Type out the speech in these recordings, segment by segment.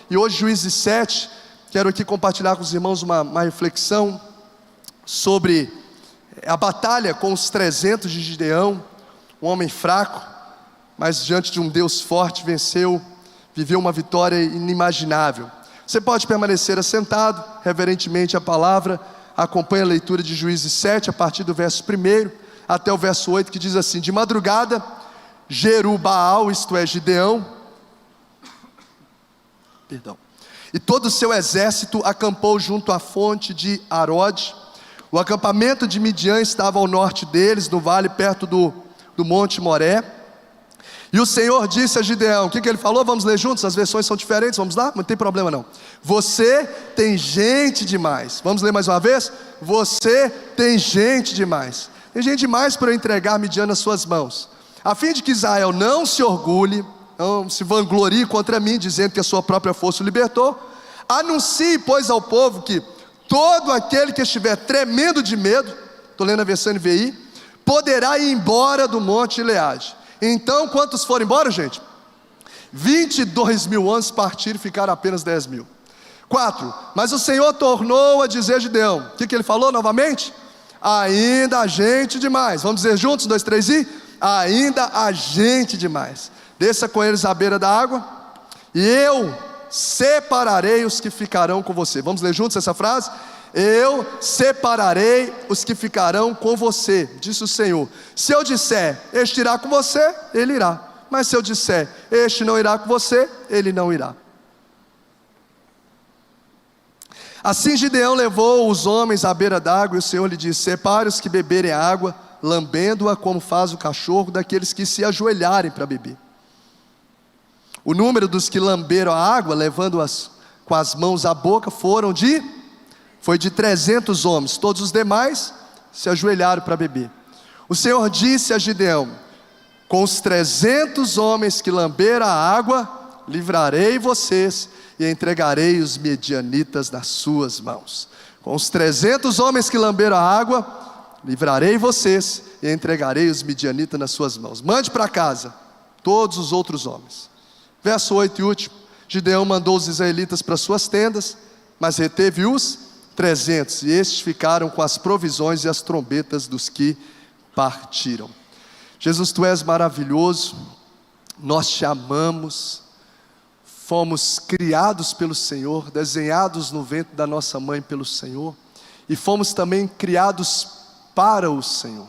E hoje, Juízes 7, quero aqui compartilhar com os irmãos uma reflexão sobre a batalha com os 300 de Gideão, um homem fraco, mas diante de um Deus forte venceu, viveu uma vitória inimaginável. Você pode permanecer assentado, reverentemente a palavra, acompanhe a leitura de Juízes 7, a partir do verso 1 até o verso 8, que diz assim: de madrugada, Jerubaal, isto é, Gideão, e todo o seu exército acampou junto à fonte de Arode. O acampamento de Midian estava ao norte deles, no vale perto do monte Moré. E o Senhor disse a Gideão, o que ele falou? Vamos ler juntos, as versões são diferentes, vamos lá? Não tem problema não. Você tem gente demais. Vamos ler mais uma vez? Você tem gente demais. Tem gente demais para eu entregar Midian nas suas mãos, a fim de que Israel não se orgulhe, não se vanglorie contra mim, dizendo que a sua própria força o libertou. Anuncie, pois, ao povo que todo aquele que estiver tremendo de medo, estou lendo a versão NVI, poderá ir embora do monte Gileade. Então, quantos foram embora, gente? 22 mil homens partiram e ficaram apenas 10 mil. 4. Mas o Senhor tornou a dizer a Gideão, o que ele falou novamente? Ainda há gente demais. Vamos dizer juntos, 1, 2, 3 e... ainda há gente demais. Desça com eles à beira da água, e eu separarei os que ficarão com você. Vamos ler juntos essa frase? Eu separarei os que ficarão com você, disse o Senhor. Se eu disser, este irá com você, ele irá. Mas se eu disser, este não irá com você, ele não irá. Assim Gideão levou os homens à beira d'água, e o Senhor lhe disse: separe os que beberem a água, lambendo-a como faz o cachorro, daqueles que se ajoelharem para beber. O número dos que lamberam a água, levando-as com as mãos à boca, foi de 300 homens. Todos os demais se ajoelharam para beber. O Senhor disse a Gideão: com os 300 homens que lamberam a água, livrarei vocês e entregarei os medianitas nas suas mãos. Com os 300 homens que lamberam a água, livrarei vocês e entregarei os midianitas nas suas mãos. Mande para casa todos os outros homens. Verso 8 e último. Gideão mandou os israelitas para suas tendas, mas reteve os 300, e estes ficaram com as provisões e as trombetas dos que partiram. Jesus, tu és maravilhoso, nós te amamos, fomos criados pelo Senhor, desenhados no ventre da nossa mãe pelo Senhor, e fomos também criados para o Senhor.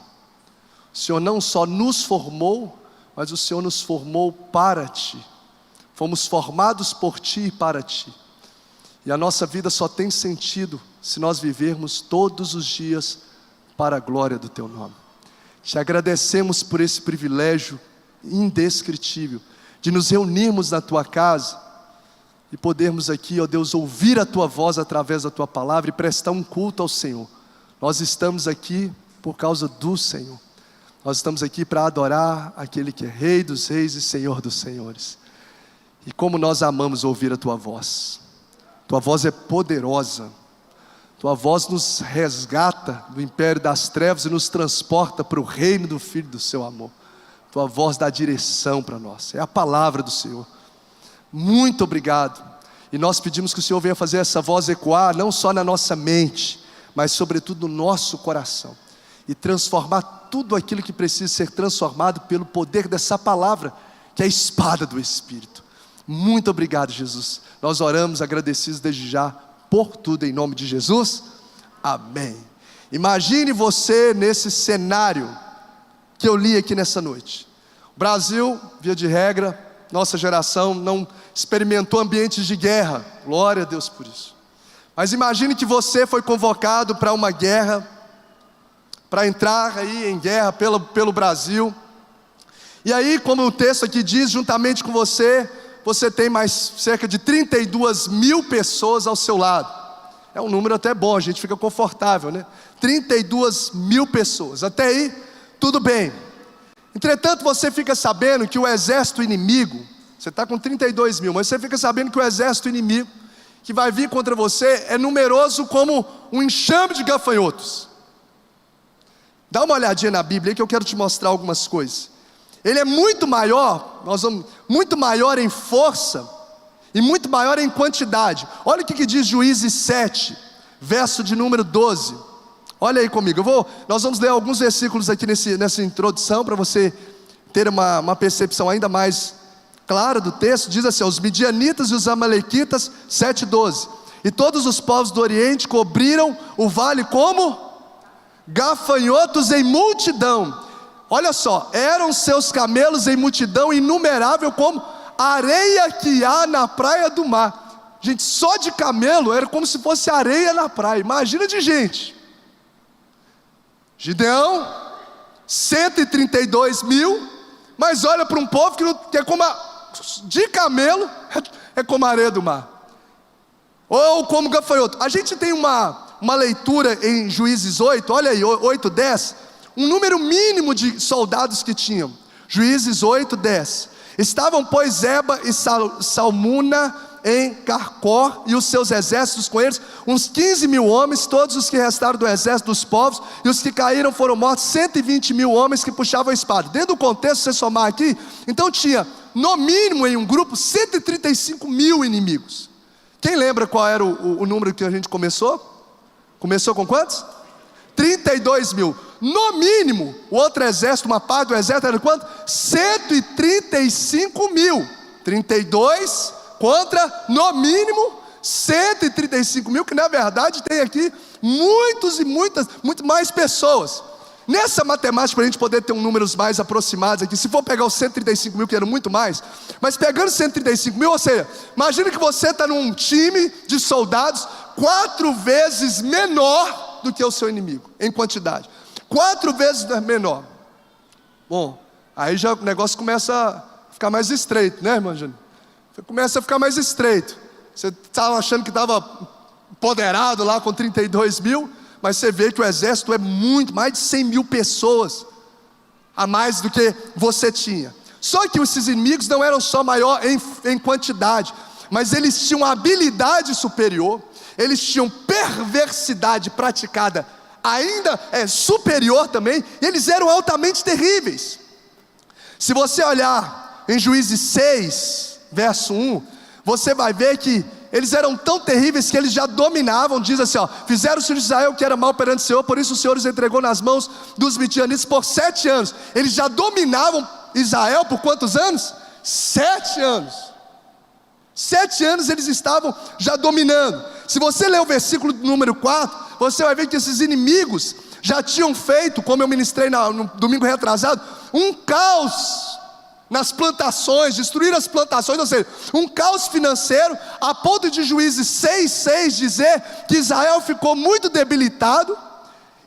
O Senhor não só nos formou, mas o Senhor nos formou para Ti. Fomos formados por Ti e para Ti. E a nossa vida só tem sentido se nós vivermos todos os dias para a glória do Teu nome. Te agradecemos por esse privilégio indescritível de nos reunirmos na Tua casa e podermos aqui, ó Deus, ouvir a Tua voz através da Tua palavra e prestar um culto ao Senhor. Nós estamos aqui por causa do Senhor. Nós estamos aqui para adorar aquele que é Rei dos Reis e Senhor dos Senhores. E como nós amamos ouvir a Tua voz. Tua voz é poderosa. Tua voz nos resgata do império das trevas e nos transporta para o reino do Filho do Seu amor. Tua voz dá direção para nós. É a palavra do Senhor. Muito obrigado. E nós pedimos que o Senhor venha fazer essa voz ecoar, não só na nossa mente, mas sobretudo no nosso coração. E transformar tudo aquilo que precisa ser transformado pelo poder dessa palavra, que é a espada do Espírito. Muito obrigado, Jesus. Nós oramos agradecidos desde já por tudo em nome de Jesus. Amém. Imagine você nesse cenário que eu li aqui nessa noite. O Brasil, via de regra, nossa geração não experimentou ambientes de guerra. Glória a Deus por isso. Mas imagine que você foi convocado para uma guerra, para entrar aí em guerra pelo Brasil. E aí, como o texto aqui diz, juntamente com você tem mais cerca de 32 mil pessoas ao seu lado. É um número até bom, a gente fica confortável, né? 32 mil pessoas, até aí tudo bem. Entretanto, você fica sabendo que o exército inimigo, você está com 32 mil, mas você fica sabendo que o exército inimigo que vai vir contra você é numeroso como um enxame de gafanhotos. Dá uma olhadinha na Bíblia aí que eu quero te mostrar algumas coisas. Ele é muito maior, muito maior em força e muito maior em quantidade. Olha o que diz Juízes 7, verso de número 12. Olha aí comigo, nós vamos ler alguns versículos aqui nessa introdução, para você ter uma percepção ainda mais clara do texto. Diz assim: os midianitas e os amalequitas, 7:12. E todos os povos do Oriente cobriram o vale como gafanhotos em multidão. Olha só, eram seus camelos em multidão inumerável como areia que há na praia do mar. Gente, só de camelo era como se fosse areia na praia. Imagina de gente. Gideão, 132 mil, mas olha para um povo que é como de camelo, é como a areia do mar, ou como gafanhoto. A gente tem uma leitura em Juízes 8, olha aí, 8:10, um número mínimo de soldados que tinham. Juízes 8:10. Estavam, pois, Zeba e Salmuna em Carcor, e os seus exércitos com eles, uns 15 mil homens, todos os que restaram do exército dos povos, e os que caíram foram mortos, 120 mil homens que puxavam a espada. Dentro do contexto, se você somar aqui, então tinha, no mínimo em um grupo, 135 mil inimigos. Quem lembra qual era o número que a gente começou? Começou com quantos? 32 mil. No mínimo, o outro exército, uma parte do exército era quanto? 135 mil. 32 contra, no mínimo, 135 mil, que na verdade tem aqui muito mais pessoas. Nessa matemática, para a gente poder ter números mais aproximados aqui, se for pegar os 135 mil, que eram muito mais, mas pegando 135 mil, ou seja, imagina que você está num time de soldados 4 vezes menor do que o seu inimigo, em quantidade. 4 vezes menor. Bom, aí já o negócio começa a ficar mais estreito, né, irmã Jane? Começa a ficar mais estreito. Você estava achando que estava empoderado lá com 32 mil, mas você vê que o exército é muito, mais de 100 mil pessoas a mais do que você tinha. Só que esses inimigos não eram só maior em quantidade, mas eles tinham habilidade superior, eles tinham perversidade praticada ainda superior também, e eles eram altamente terríveis. Se você olhar em Juízes 6, verso 1, você vai ver que eles eram tão terríveis que eles já dominavam. Diz assim, fizeram os filhos de Israel que era mal perante o Senhor, por isso o Senhor os entregou nas mãos dos midianitas por 7 anos. Eles já dominavam Israel por quantos anos? 7 anos. 7 anos eles estavam já dominando. Se você ler o versículo número 4, você vai ver que esses inimigos já tinham feito, como eu ministrei no domingo retrasado, um caos nas plantações, destruíram as plantações, ou seja, um caos financeiro, a ponto de Juízes 6:6 dizer que Israel ficou muito debilitado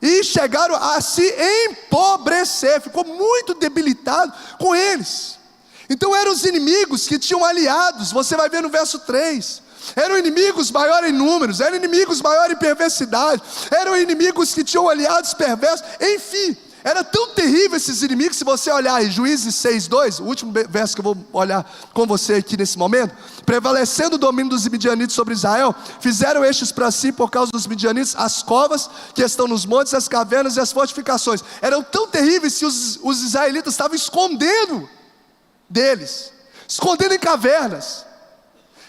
e chegaram a se empobrecer, ficou muito debilitado com eles. Então eram os inimigos que tinham aliados, você vai ver no verso 3, eram inimigos maior em números, eram inimigos maior em perversidade, eram inimigos que tinham aliados perversos, enfim, era tão terrível esses inimigos. Se você olhar em Juízes 6:2, o último verso que eu vou olhar com você aqui nesse momento, prevalecendo o domínio dos midianitas sobre Israel, fizeram estes para si, por causa dos midianitas, as covas que estão nos montes, as cavernas e as fortificações. Eram tão terríveis que os israelitas estavam escondendo deles, escondendo em cavernas.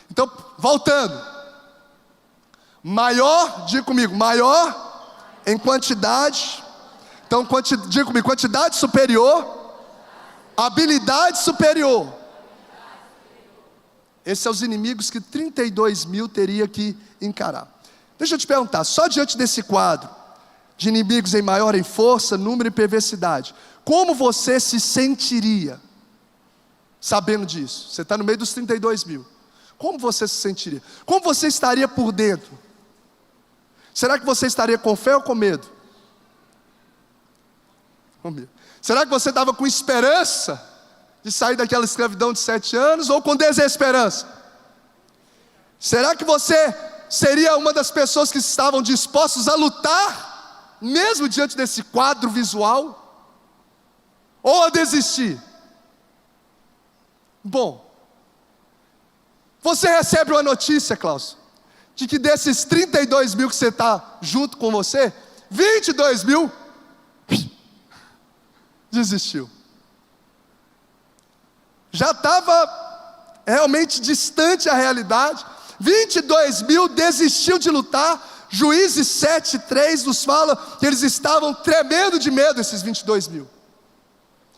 Então, voltando, maior, diga comigo, maior em quantidade. Então, diga comigo, quantidade superior, habilidade superior. Esses são os inimigos que 32 mil teria que encarar. Deixa eu te perguntar, só diante desse quadro de inimigos em maior em força, número e perversidade, como você se sentiria sabendo disso? Você está no meio dos 32 mil. Como você se sentiria? Como você estaria por dentro? Será que você estaria com fé ou com medo? Com medo. Será que você estava com esperança de sair daquela escravidão de 7 anos, ou com desesperança? Será que você seria uma das pessoas que estavam dispostos a lutar, mesmo diante desse quadro visual, ou a desistir? Bom, você recebe uma notícia, Klaus, de que desses 32 mil que você está junto com você, 22 mil desistiu. Já estava realmente distante a realidade. 22 mil desistiu de lutar. Juízes 7:3 nos fala que eles estavam tremendo de medo, esses 22 mil.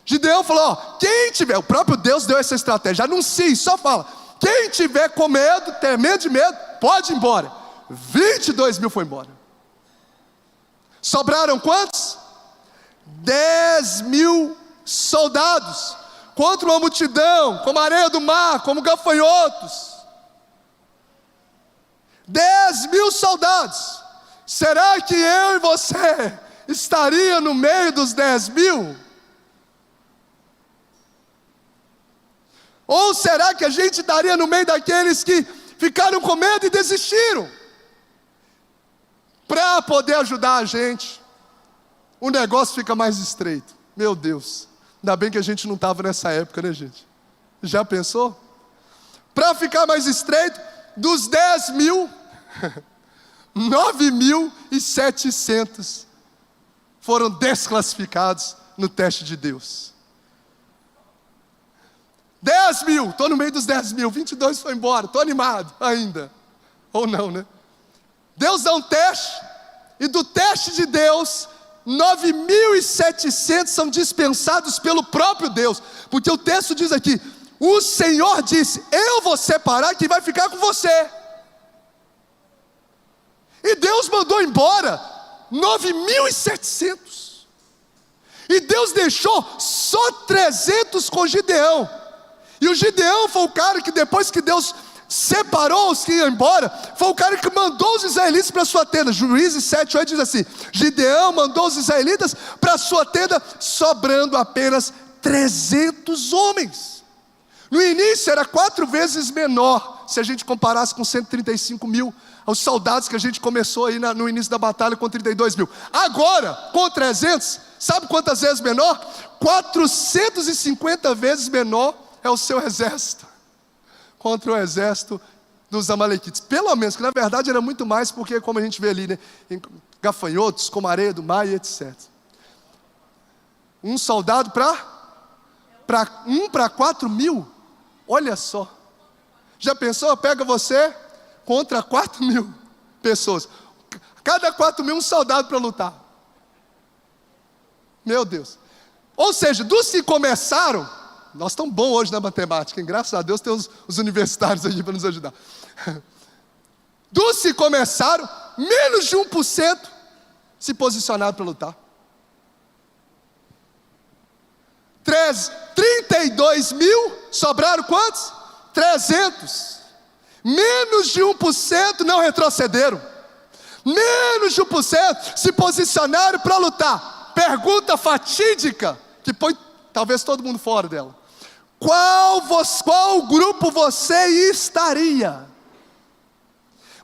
Gideão falou, ó, quem tiver, o próprio Deus deu essa estratégia, anuncie, só fala, quem tiver com medo, tremendo de medo, pode ir embora. 22 mil foi embora. Sobraram quantos? 10 mil soldados, contra uma multidão, como a areia do mar, como gafanhotos. 10 mil soldados. Será que eu e você estaria no meio dos 10 mil? Ou será que a gente estaria no meio daqueles que ficaram com medo e desistiram? Para poder ajudar a gente, o negócio fica mais estreito. Meu Deus, ainda bem que a gente não estava nessa época, né, gente? Já pensou? Para ficar mais estreito, dos 10 mil, 9.700 foram desclassificados no teste de Deus. 10 mil, estou no meio dos 10 mil, 22 foi embora, estou animado ainda. Ou não, né? Deus dá um teste, e do teste de Deus, 9.700 são dispensados pelo próprio Deus, porque o texto diz aqui, o Senhor disse, eu vou separar quem vai ficar com você. E Deus mandou embora 9.700. E Deus deixou só 300 com Gideão. E o Gideão foi o cara que depois que Deus separou os que iam embora, foi o cara que mandou os israelitas para a sua tenda. Juízes 7:8 diz assim, Gideão mandou os israelitas para a sua tenda, sobrando apenas 300 homens. No início era 4 vezes menor, se a gente comparasse com 135 mil, os soldados que a gente começou aí no início da batalha com 32 mil. Agora, com 300, sabe quantas vezes menor? 450 vezes menor é o seu exército, contra o exército dos amalequitas. Pelo menos, que na verdade era muito mais, porque como a gente vê ali, né, em gafanhotos, como areia do mar e etc. Um soldado para 4 mil, olha só. Já pensou? Pega você contra 4 mil pessoas. Cada 4 mil um soldado para lutar. Meu Deus. Ou seja, dos que começaram, nós estamos bons hoje na matemática, hein? Graças a Deus tem os universitários aqui para nos ajudar. Dos que começaram, menos de 1% se posicionaram para lutar. 32 mil, sobraram quantos? 300. Menos de 1% não retrocederam. Menos de 1% se posicionaram para lutar. Pergunta fatídica, que põe talvez todo mundo fora dela. Qual grupo você estaria?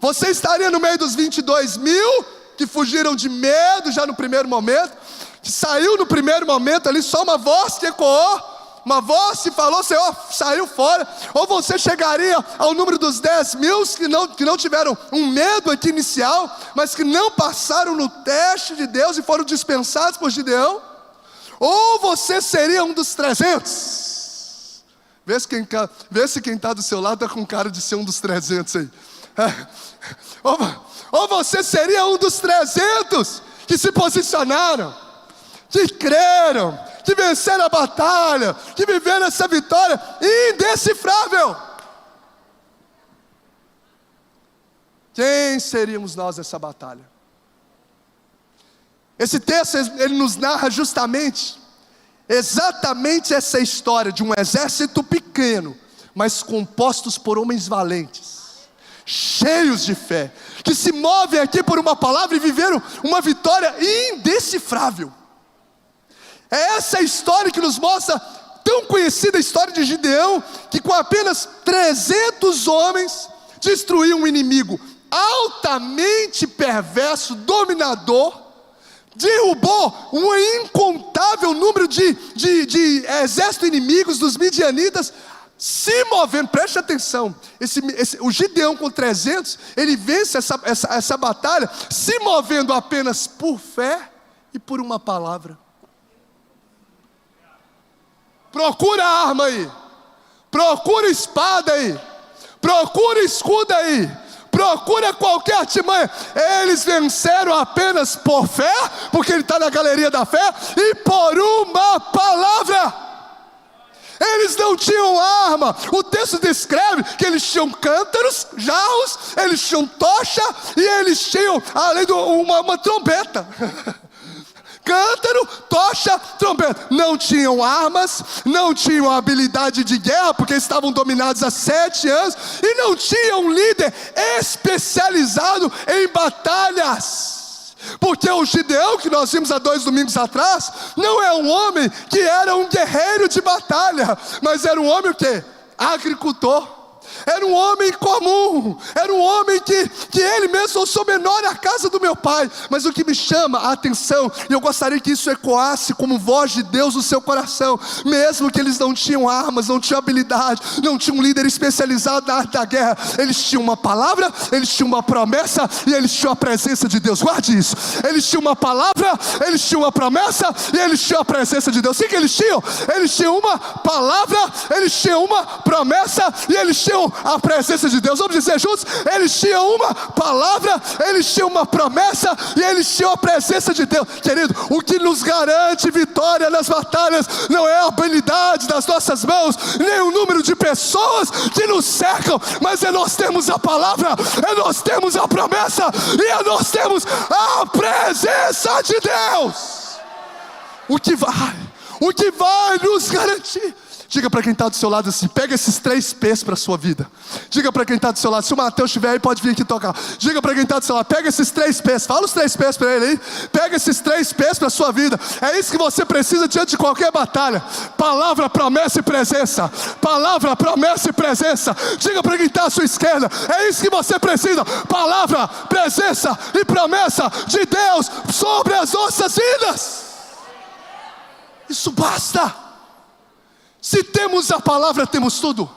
Você estaria no meio dos 22 mil, que fugiram de medo já no primeiro momento, que saiu no primeiro momento ali só uma voz que ecoou, uma voz que falou, Senhor, saiu fora. Ou você chegaria ao número dos 10 mil que não tiveram um medo aqui inicial, mas que não passaram no teste de Deus e foram dispensados por Gideão? Ou você seria um dos 300? Vê se quem está do seu lado está com cara de ser um dos 300 aí. Ou você seria um dos 300 que se posicionaram, que creram, que venceram a batalha, que viveram essa vitória indecifrável. Quem seríamos nós nessa batalha? Esse texto, ele nos narra exatamente essa história de um exército pequeno, mas compostos por homens valentes, cheios de fé, que se movem aqui por uma palavra e viveram uma vitória indecifrável. É essa história que nos mostra, tão conhecida a história de Gideão, que com apenas 300 homens, destruiu um inimigo altamente perverso, dominador, derrubou um incontável número de exércitos inimigos dos midianitas, se movendo. Preste atenção, o Gideão com 300, ele vence essa batalha, se movendo apenas por fé e por uma palavra. Procura a arma aí, procura espada aí, procura escudo aí, procura qualquer artimanha. Eles venceram apenas por fé, porque ele está na galeria da fé, e por uma palavra. Eles não tinham arma. O texto descreve que eles tinham cântaros, jarros, eles tinham tocha e eles tinham, além de uma trombeta. Cântaro, tocha, trombeta. Não tinham armas, não tinham habilidade de guerra, porque estavam dominados há 7 anos, e não tinham um líder especializado em batalhas. Porque o Gideão, que nós vimos há 2 domingos atrás, não é um homem que era um guerreiro de batalha, mas era um homem o quê? Agricultor. Era um homem comum, era um homem que ele mesmo: eu sou menor à casa do meu pai. Mas o que me chama a atenção, e eu gostaria que isso ecoasse como voz de Deus no seu coração, mesmo que eles não tinham armas, não tinham habilidade, não tinham um líder especializado na arte da guerra, eles tinham uma palavra, eles tinham uma promessa e eles tinham a presença de Deus. Guarde isso: eles tinham uma palavra, eles tinham uma promessa e eles tinham a presença de Deus. Sim, que eles tinham uma palavra, eles tinham uma promessa e eles tinham a presença de Deus. Vamos dizer juntos: eles tinham uma palavra, eles tinham uma promessa e eles tinham a presença de Deus. Querido, o que nos garante vitória nas batalhas não é a habilidade das nossas mãos, nem o número de pessoas que nos cercam, mas é nós temos a palavra, é nós temos a promessa e é nós temos a presença de Deus. O que vai nos garantir? Diga para quem está do seu lado assim: pega esses 3 P's para a sua vida. Diga para quem está do seu lado, se o Mateus estiver aí, pode vir aqui tocar. Diga para quem está do seu lado: pega esses 3 P's, fala os 3 P's para ele aí. Pega esses 3 P's para a sua vida. É isso que você precisa diante de qualquer batalha: palavra, promessa e presença. Palavra, promessa e presença. Diga para quem está à sua esquerda: é isso que você precisa: palavra, presença e promessa de Deus sobre as nossas vidas. Isso basta. Se temos a palavra, temos tudo.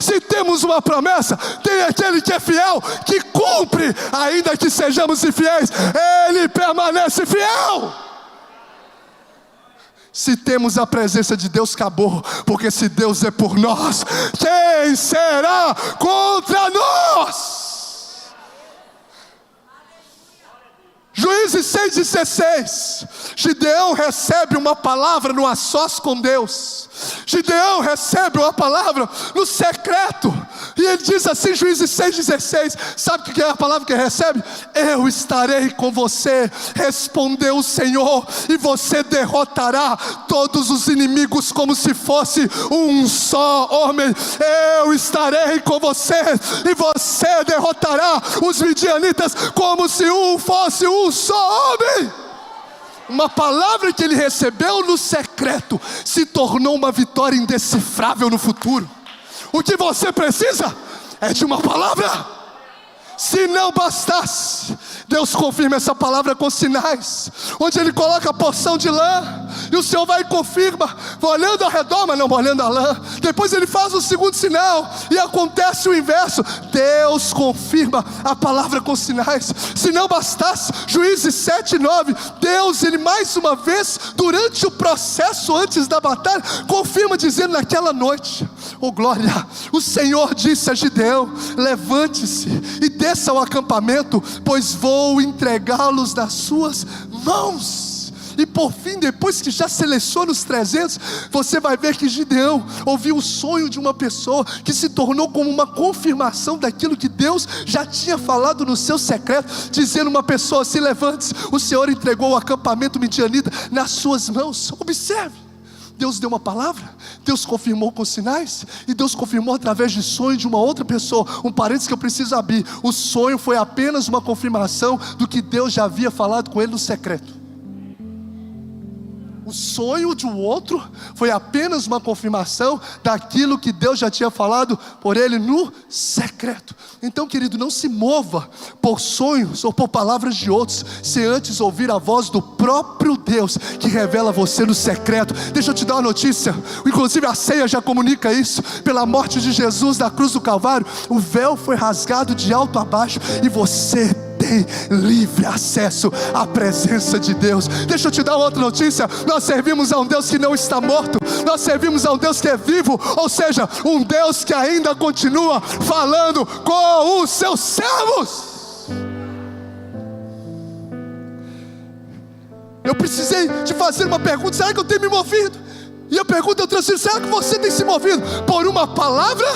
Se temos uma promessa, tem aquele que é fiel, que cumpre, ainda que sejamos infiéis, ele permanece fiel. Se temos a presença de Deus, acabou, porque se Deus é por nós, quem será contra nós? Juízes 6,16. Gideão recebe uma palavra no a sós com Deus. Gideão recebe uma palavra no secreto. E ele diz assim, Juízes 6,16. Sabe o que é a palavra que ele recebe? Eu estarei com você, respondeu o Senhor, e você derrotará todos os inimigos como se fosse um só homem. Eu estarei com você, e você derrotará os midianitas como se fosse um só homem. Uma palavra que ele recebeu no secreto se tornou uma vitória indecifrável no futuro. O que você precisa é de uma palavra. Se não bastasse, Deus confirma essa palavra com sinais, onde Ele coloca a porção de lã, e o Senhor vai e confirma, olhando ao redor, mas não olhando a lã. Depois Ele faz o segundo sinal, e acontece o inverso. Deus confirma a palavra com sinais. Se não bastasse, Juízes 7:9, Deus, Ele mais uma vez, durante o processo antes da batalha, confirma dizendo naquela noite: oh glória, o Senhor disse a Gideão: levante-se e desça ao acampamento, pois vou entregá-los nas suas mãos. E por fim, depois que já seleciona os 300, você vai ver que Gideão ouviu o sonho de uma pessoa que se tornou como uma confirmação daquilo que Deus já tinha falado no seu secreto, dizendo uma pessoa assim: levante-se, o Senhor entregou o acampamento midianita nas suas mãos. Observe, Deus deu uma palavra, Deus confirmou com sinais, e Deus confirmou através de sonho de uma outra pessoa. Um parênteses que eu preciso abrir: o sonho foi apenas uma confirmação do que Deus já havia falado com ele no secreto. O sonho de um outro foi apenas uma confirmação daquilo que Deus já tinha falado por ele no secreto. Então, querido, não se mova por sonhos ou por palavras de outros, se antes ouvir a voz do próprio Deus, que revela você no secreto. Deixa eu te dar uma notícia, inclusive a ceia já comunica isso. Pela morte de Jesus na cruz do Calvário, o véu foi rasgado de alto a baixo, e você tem livre acesso à presença de Deus. Deixa eu te dar outra notícia: nós servimos a um Deus que não está morto, nós servimos a um Deus que é vivo, ou seja, um Deus que ainda continua falando com os seus servos. Eu precisei de fazer uma pergunta: será que eu tenho me movido? E a pergunta eu transfiro: será que você tem se movido por uma palavra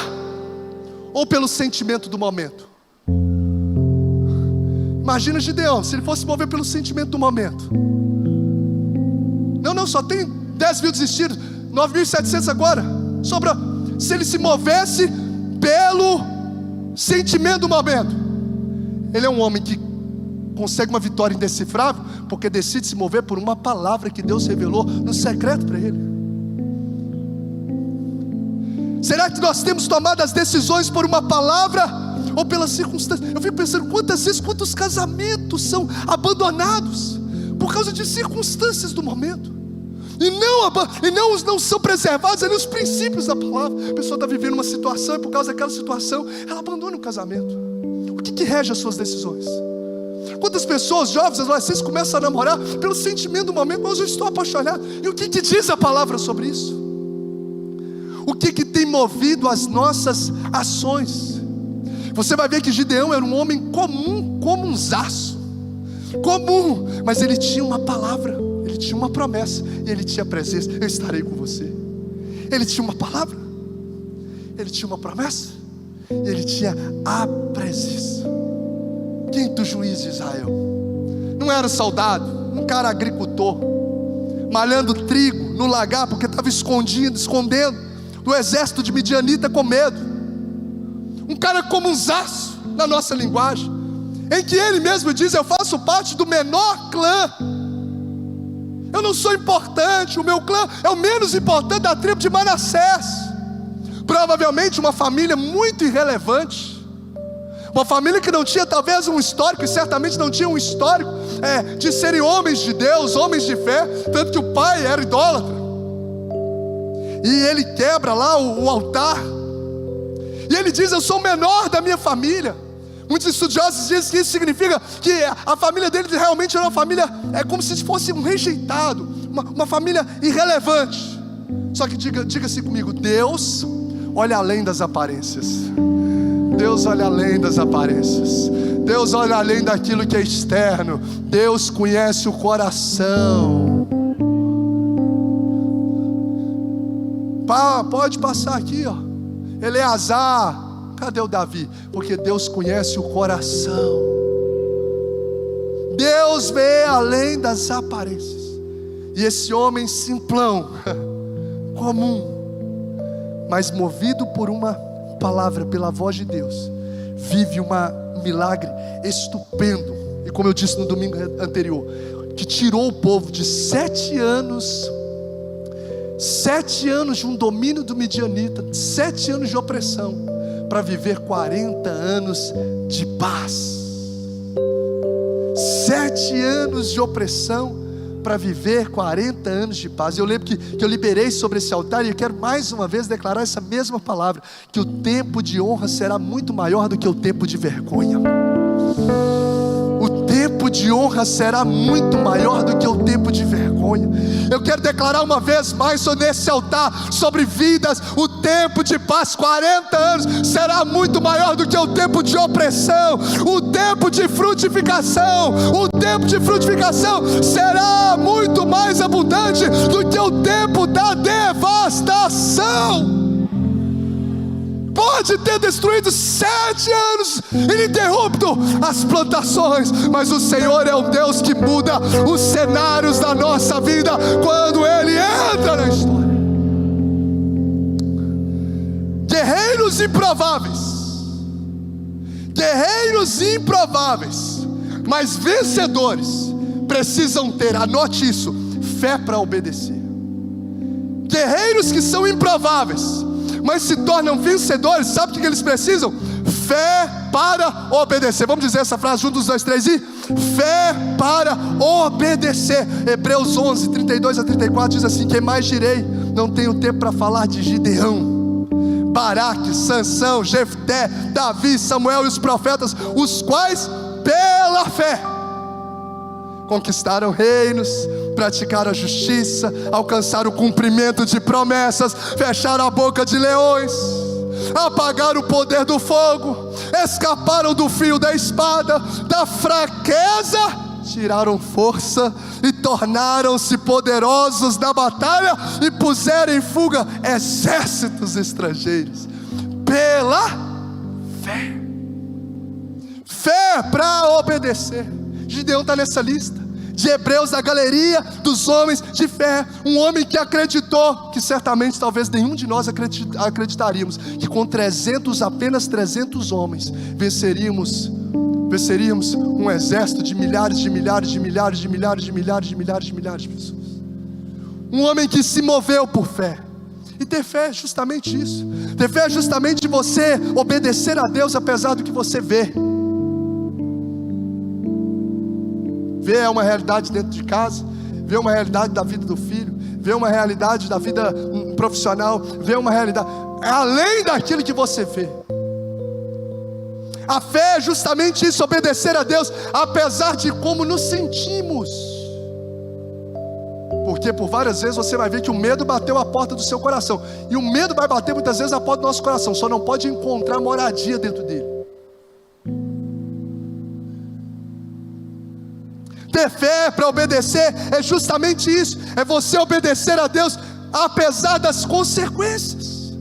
ou pelo sentimento do momento? Imagina Gideão, se ele fosse mover pelo sentimento do momento. Não, só tem 10 mil desistidos, 9.700 agora. Sobra. Se ele se movesse pelo sentimento do momento, ele é um homem que consegue uma vitória indecifrável, porque decide se mover por uma palavra que Deus revelou no secreto para ele. Será que nós temos tomado as decisões por uma palavra ou pelas circunstâncias? Eu fico pensando quantos casamentos são abandonados por causa de circunstâncias do momento, e não são preservados ali os princípios da palavra. A pessoa está vivendo uma situação e por causa daquela situação ela abandona o casamento. O que rege as suas decisões? Quantas pessoas, jovens, adolescentes, começam a namorar pelo sentimento do momento: mas eu estou apaixonado. E o que diz a palavra sobre isso? O que tem movido as nossas ações? Você vai ver que Gideão era um homem comum, comunzaço, comum, mas ele tinha uma palavra, ele tinha uma promessa, e ele tinha presença. Eu estarei com você. Ele tinha uma palavra, ele tinha uma promessa, e ele tinha a presença. Quinto juiz de Israel. Não era soldado, um cara agricultor, malhando trigo no lagar, porque estava escondendo do exército de Midianita com medo. Um cara comunzaço na nossa linguagem, em que ele mesmo diz: eu faço parte do menor clã, eu não sou importante, o meu clã é o menos importante da tribo de Manassés. Provavelmente uma família muito irrelevante, uma família que não tinha talvez um histórico, e certamente não tinha um histórico de serem homens de Deus, homens de fé, tanto que o pai era idólatra, e ele quebra lá o altar, e ele diz: eu sou o menor da minha família. Muitos estudiosos dizem que isso significa que a família dele realmente era uma família, como se fosse um rejeitado, uma família irrelevante. Só que diga assim comigo: Deus olha além das aparências. Deus olha além das aparências. Deus olha além daquilo que é externo. Deus conhece o coração. Pode passar aqui, ó. Eleazar. Cadê o Davi? Porque Deus conhece o coração. Deus vê além das aparências. E esse homem simplão, comum, mas movido por uma palavra, pela voz de Deus, vive um milagre estupendo. E como eu disse no domingo anterior, que tirou o povo de 7 anos de um domínio do midianita, 7 anos de opressão, para viver 40 anos de paz. 7 anos de opressão para viver 40 anos de paz. Eu lembro que eu liberei sobre esse altar, e eu quero mais uma vez declarar essa mesma palavra: que o tempo de honra será muito maior do que o tempo de vergonha. O tempo de honra será muito maior do que o tempo de vergonha. Eu quero declarar uma vez mais nesse altar sobre vidas: o tempo de paz, 40 anos, será muito maior do que o tempo de opressão. O tempo de frutificação, será muito mais abundante do que o tempo da devastação. Pode ter destruído 7 anos ininterrupto as plantações, mas o Senhor é um Deus que muda os cenários da nossa vida quando Ele entra na história. Guerreiros improváveis, mas vencedores, precisam ter, anote isso, fé para obedecer. Guerreiros que são improváveis, mas se tornam vencedores, sabe o que eles precisam? Fé para obedecer. Vamos dizer essa frase juntos, 2, 3 e... fé para obedecer. Hebreus 11, 32 a 34 diz assim: que mais direi? Não tenho tempo para falar de Gideão, Baraque, Sansão, Jefté, Davi, Samuel e os profetas, os quais pela fé, conquistaram reinos, praticaram a justiça, alcançaram o cumprimento de promessas, fecharam a boca de leões, apagaram o poder do fogo, escaparam do fio da espada, da fraqueza tiraram força e tornaram-se poderosos na batalha e puseram em fuga exércitos estrangeiros, pela fé. Fé para obedecer. Gideão está nessa lista de Hebreus, da galeria dos homens de fé. Um homem que acreditou, que certamente talvez nenhum de nós acreditaríamos, que com apenas 300 homens venceríamos um exército de milhares de pessoas. Um homem que se moveu por fé. E ter fé é justamente isso. Ter fé é justamente você obedecer a Deus apesar do que você vê. Ver é uma realidade dentro de casa, ver uma realidade da vida do filho, ver uma realidade da vida profissional, ver uma realidade além daquilo que você vê. A fé é justamente isso, obedecer a Deus apesar de como nos sentimos. Porque por várias vezes você vai ver que o medo bateu a porta do seu coração, e o medo vai bater muitas vezes a porta do nosso coração, só não pode encontrar moradia dentro dele. Ter fé para obedecer é justamente isso, é você obedecer a Deus apesar das consequências.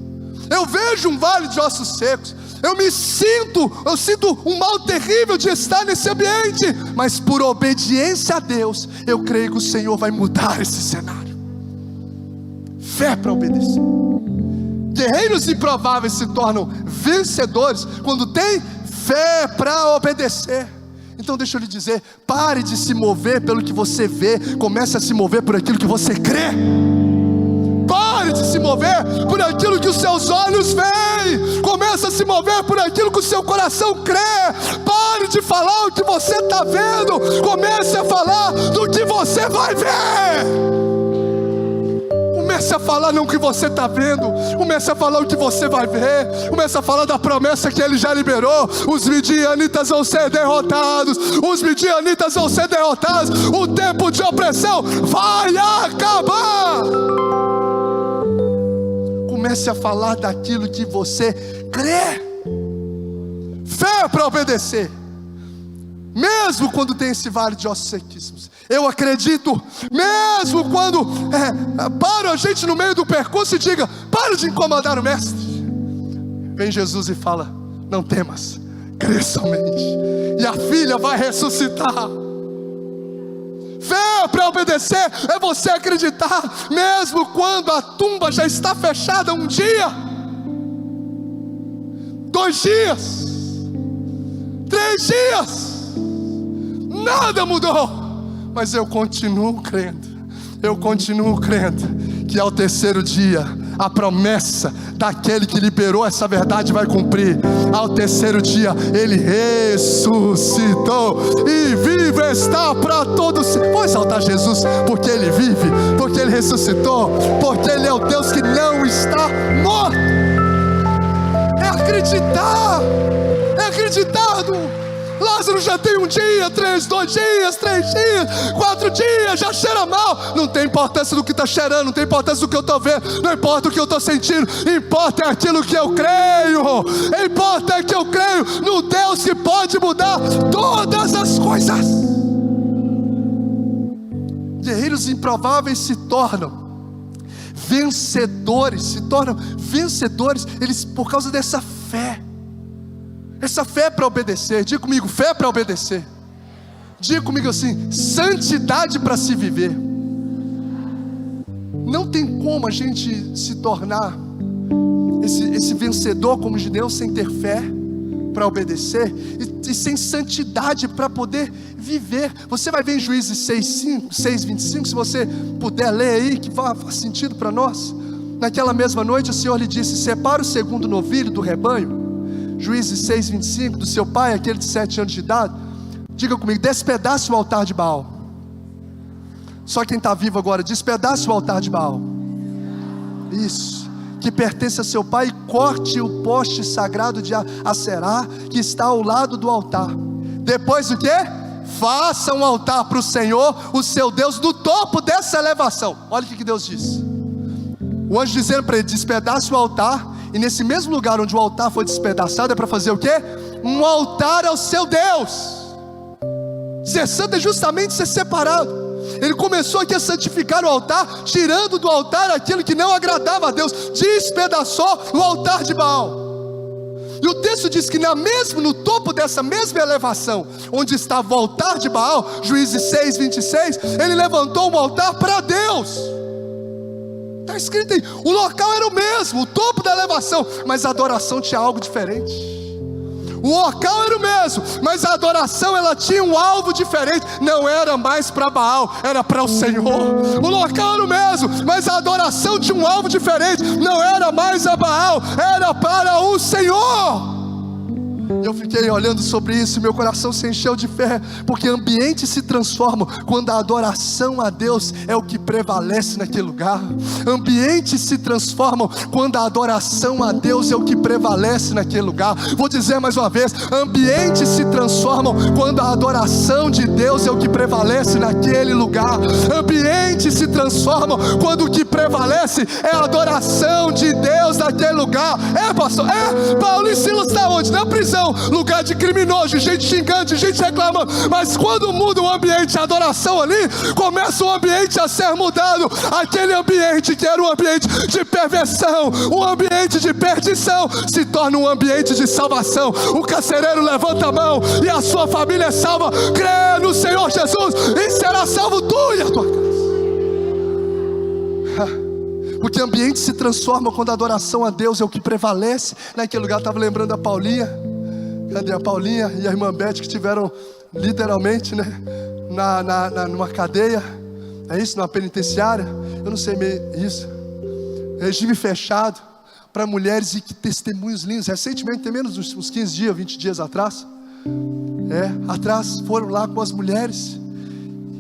Eu vejo um vale de ossos secos, eu sinto um mal terrível de estar nesse ambiente, mas por obediência a Deus, eu creio que o Senhor vai mudar esse cenário. Fé para obedecer. Guerreiros improváveis se tornam vencedores quando tem fé para obedecer. Então deixa eu lhe dizer, pare de se mover pelo que você vê, comece a se mover por aquilo que você crê. Pare de se mover por aquilo que os seus olhos veem, comece a se mover por aquilo que o seu coração crê. Pare de falar o que você está vendo, comece a falar do que você vai ver. Comece a falar não o que você está vendo, comece a falar o que você vai ver. Comece a falar da promessa que Ele já liberou. Os midianitas vão ser derrotados, os midianitas vão ser derrotados. O tempo de opressão vai acabar. Comece a falar daquilo que você crê. Fé para obedecer, mesmo quando tem esse vale de ossos sequíssimos. Eu acredito, mesmo quando para a gente no meio do percurso e diga: para de incomodar o mestre. Vem Jesus e fala: não temas, crê somente, e a filha vai ressuscitar. Fé para obedecer é você acreditar, mesmo quando a tumba já está fechada 1 dia, 2 dias, 3 dias, nada mudou, mas eu continuo crendo que ao 3º dia a promessa daquele que liberou essa verdade vai cumprir. Ao 3º dia Ele ressuscitou e vive está para todos. Vou exaltar Jesus porque Ele vive, porque Ele ressuscitou, porque Ele é o Deus que não está morto. É acreditar Lázaro já tem 1 dia, 2 dias, 3 dias, 4 dias, já cheira mal. Não tem importância do que está cheirando, não tem importância do que eu estou vendo, não importa o que eu estou sentindo, importa é aquilo que eu creio. Importa é que eu creio no Deus que pode mudar todas as coisas. Guerreiros improváveis se tornam vencedores, eles por causa dessa fé. Essa fé para obedecer. Diga comigo, fé para obedecer. Diga comigo assim, santidade para se viver. Não tem como a gente se tornar esse vencedor como Gideão sem ter fé para obedecer e sem santidade para poder viver. Você vai ver em Juízes 6:25, se você puder ler aí, que faz sentido para nós. Naquela mesma noite o Senhor lhe disse: separa o 2º novilho do rebanho. Juízes 6:25, do seu pai, aquele de 7 anos de idade. Diga comigo, despedace o altar de Baal. Só quem está vivo agora, despedace o altar de Baal. Isso, que pertence a seu pai, e corte o poste sagrado de Aserá, que está ao lado do altar. Depois o quê? Faça um altar para o Senhor, o seu Deus, no topo dessa elevação. Olha o que Deus diz. O anjo dizendo para ele: despedace o altar. E nesse mesmo lugar onde o altar foi despedaçado, é para fazer o quê? Um altar ao seu Deus. Ser santo é justamente ser separado. Ele começou aqui a santificar o altar, tirando do altar aquilo que não agradava a Deus. Despedaçou o altar de Baal. E o texto diz que no topo dessa mesma elevação, onde estava o altar de Baal, Juízes 6, 26, ele levantou um altar para Deus. Está escrito aí, o local era o mesmo, o topo da elevação, mas a adoração tinha algo diferente. O local era o mesmo, mas a adoração ela tinha um alvo diferente. Não era mais para Baal, era para o Senhor. O local era o mesmo, mas a adoração tinha um alvo diferente. Não era mais a Baal, era para o Senhor. Eu fiquei olhando sobre isso e meu coração se encheu de fé, porque ambientes se transformam quando a adoração a Deus é o que prevalece naquele lugar. Ambientes se transformam quando a adoração a Deus é o que prevalece naquele lugar. Vou dizer mais uma vez: ambientes se transformam quando a adoração de Deus é o que prevalece naquele lugar. Ambientes se transformam quando o que prevalece é a adoração de Deus naquele lugar. Pastor, Paulo e Silas está onde? Na prisão, lugar de criminoso, gente xingando, gente reclamando. Mas quando muda o ambiente, a adoração ali, começa o ambiente a ser mudado. Aquele ambiente que era um ambiente de perversão, um ambiente de perdição, se torna um ambiente de salvação. O carcereiro levanta a mão e a sua família é salva. Crê no Senhor Jesus e será salvo tu e a tua casa. Porque ambiente se transforma quando a adoração a Deus é o que prevalece naquele lugar. Estava lembrando a Paulinha. Cadê a Paulinha e a irmã Beth, que estiveram literalmente, né, numa cadeia, é isso? Numa penitenciária, eu não sei meio isso, regime fechado para mulheres, e que testemunhos lindos. Recentemente, tem menos uns 15 dias, 20 dias atrás, foram lá com as mulheres,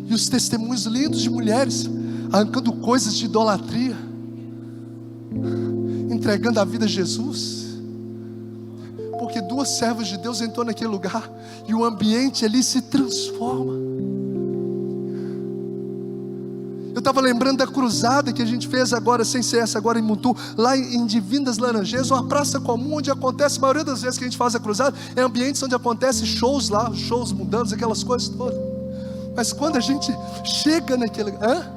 e os testemunhos lindos de mulheres arrancando coisas de idolatria, entregando a vida a Jesus. Porque duas servas de Deus entrou naquele lugar e o ambiente ali se transforma. Eu estava lembrando da cruzada que a gente fez agora, sem ser essa, agora em Mutum, lá em Divinas Laranjeiras, uma praça comum onde acontece, a maioria das vezes que a gente faz a cruzada, é ambientes onde acontece shows lá, shows mundanos, aquelas coisas todas. Mas quando a gente chega naquele lugar,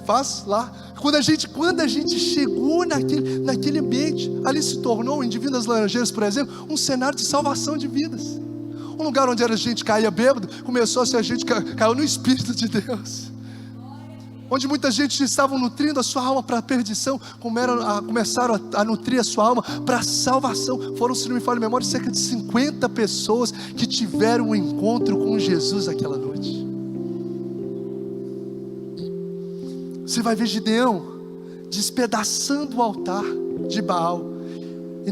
faz lá. Quando a gente chegou naquele ambiente, ali se tornou, em Divinas Laranjeiras, por exemplo, um cenário de salvação de vidas. Um lugar onde a gente caía bêbado, começou a ser a gente caiu no Espírito de Deus. Onde muita gente estava nutrindo a sua alma para a perdição, começaram a nutrir a sua alma para a salvação. Foram, se não me falha a memória, cerca de 50 pessoas que tiveram um encontro com Jesus aquela noite. Você vai ver Gideão despedaçando o altar de Baal, e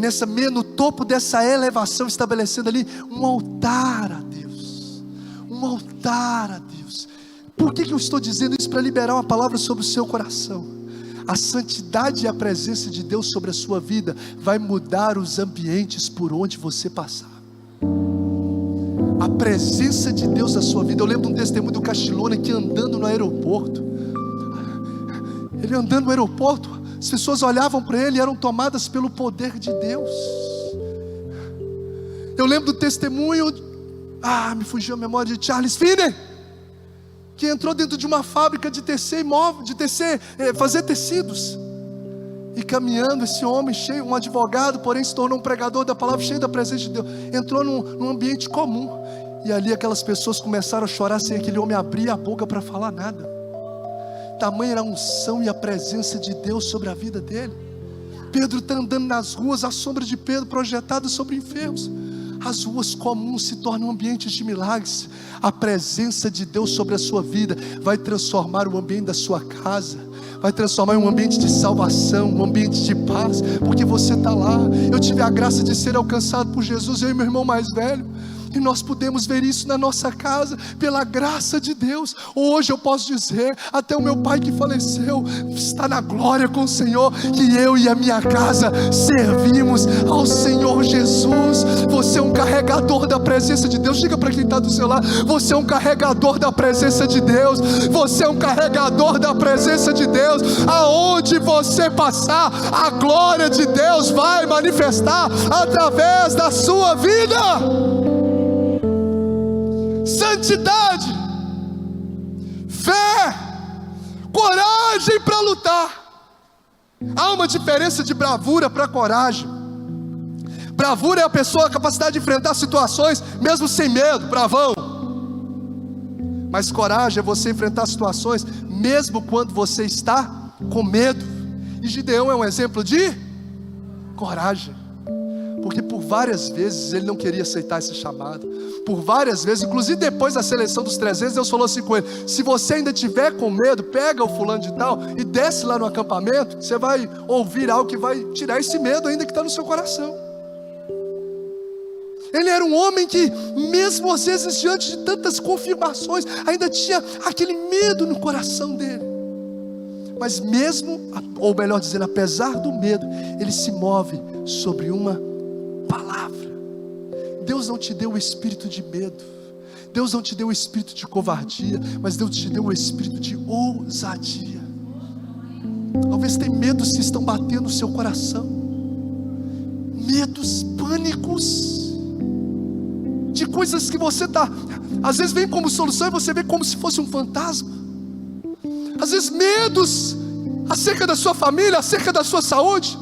no topo dessa elevação, estabelecendo ali um altar a Deus. Um altar a Deus. Por que eu estou dizendo isso? Para liberar uma palavra sobre o seu coração. A santidade e a presença de Deus sobre a sua vida vai mudar os ambientes por onde você passar. A presença de Deus na sua vida. Eu lembro de um testemunho do Castilona, que andando no aeroporto, ele andando no aeroporto, as pessoas olhavam para ele e eram tomadas pelo poder de Deus. Eu lembro do testemunho, me fugiu a memória, de Charles Finney, que entrou dentro de uma fábrica de fazer tecidos, e caminhando, esse homem cheio, um advogado, porém se tornou um pregador da palavra, cheio da presença de Deus, entrou num ambiente comum, e ali aquelas pessoas começaram a chorar, sem aquele homem abrir a boca para falar nada. Tamanha era a unção e a presença de Deus sobre a vida dele. Pedro está andando nas ruas, a sombra de Pedro projetada sobre enfermos. As ruas comuns se tornam ambientes de milagres. A presença de Deus sobre a sua vida vai transformar o ambiente da sua casa, vai transformar em um ambiente de salvação, um ambiente de paz, porque você está lá. Eu tive a graça de ser alcançado por Jesus, eu e meu irmão mais velho. e nós podemos ver isso na nossa casa, pela graça de Deus. Hoje eu posso dizer, até o meu pai que faleceu, está na glória com o Senhor, que eu e a minha casa servimos ao Senhor Jesus. Você é um carregador da presença de Deus. Diga para quem está do seu lado: você é um carregador da presença de Deus. Você é um carregador da presença de Deus. Aonde você passar, a glória de Deus vai manifestar através da sua vida. Santidade, fé, coragem para lutar. Há uma diferença de bravura para coragem. Bravura é a capacidade de enfrentar situações mesmo sem medo, bravão. Mas coragem é você enfrentar situações mesmo quando você está com medo. E Gideão é um exemplo de coragem, porque por várias vezes ele não queria aceitar esse chamado. Por várias vezes, inclusive depois da seleção dos 300, Deus falou assim com ele: se você ainda tiver com medo, pega o fulano de tal e desce lá no acampamento, você vai ouvir algo que vai tirar esse medo ainda que está no seu coração. Ele era um homem que, mesmo às vezes diante de tantas confirmações, ainda tinha aquele medo no coração dele. Mas mesmo, ou melhor dizendo, apesar do medo, ele se move sobre uma palavra. Deus não te deu o espírito de medo, Deus não te deu o espírito de covardia, mas Deus te deu o espírito de ousadia. Talvez tem medos que estão batendo no seu coração, medos, pânicos, de coisas que você está, às vezes vem como solução e você vê como se fosse um fantasma. Às vezes medos acerca da sua família, acerca da sua saúde,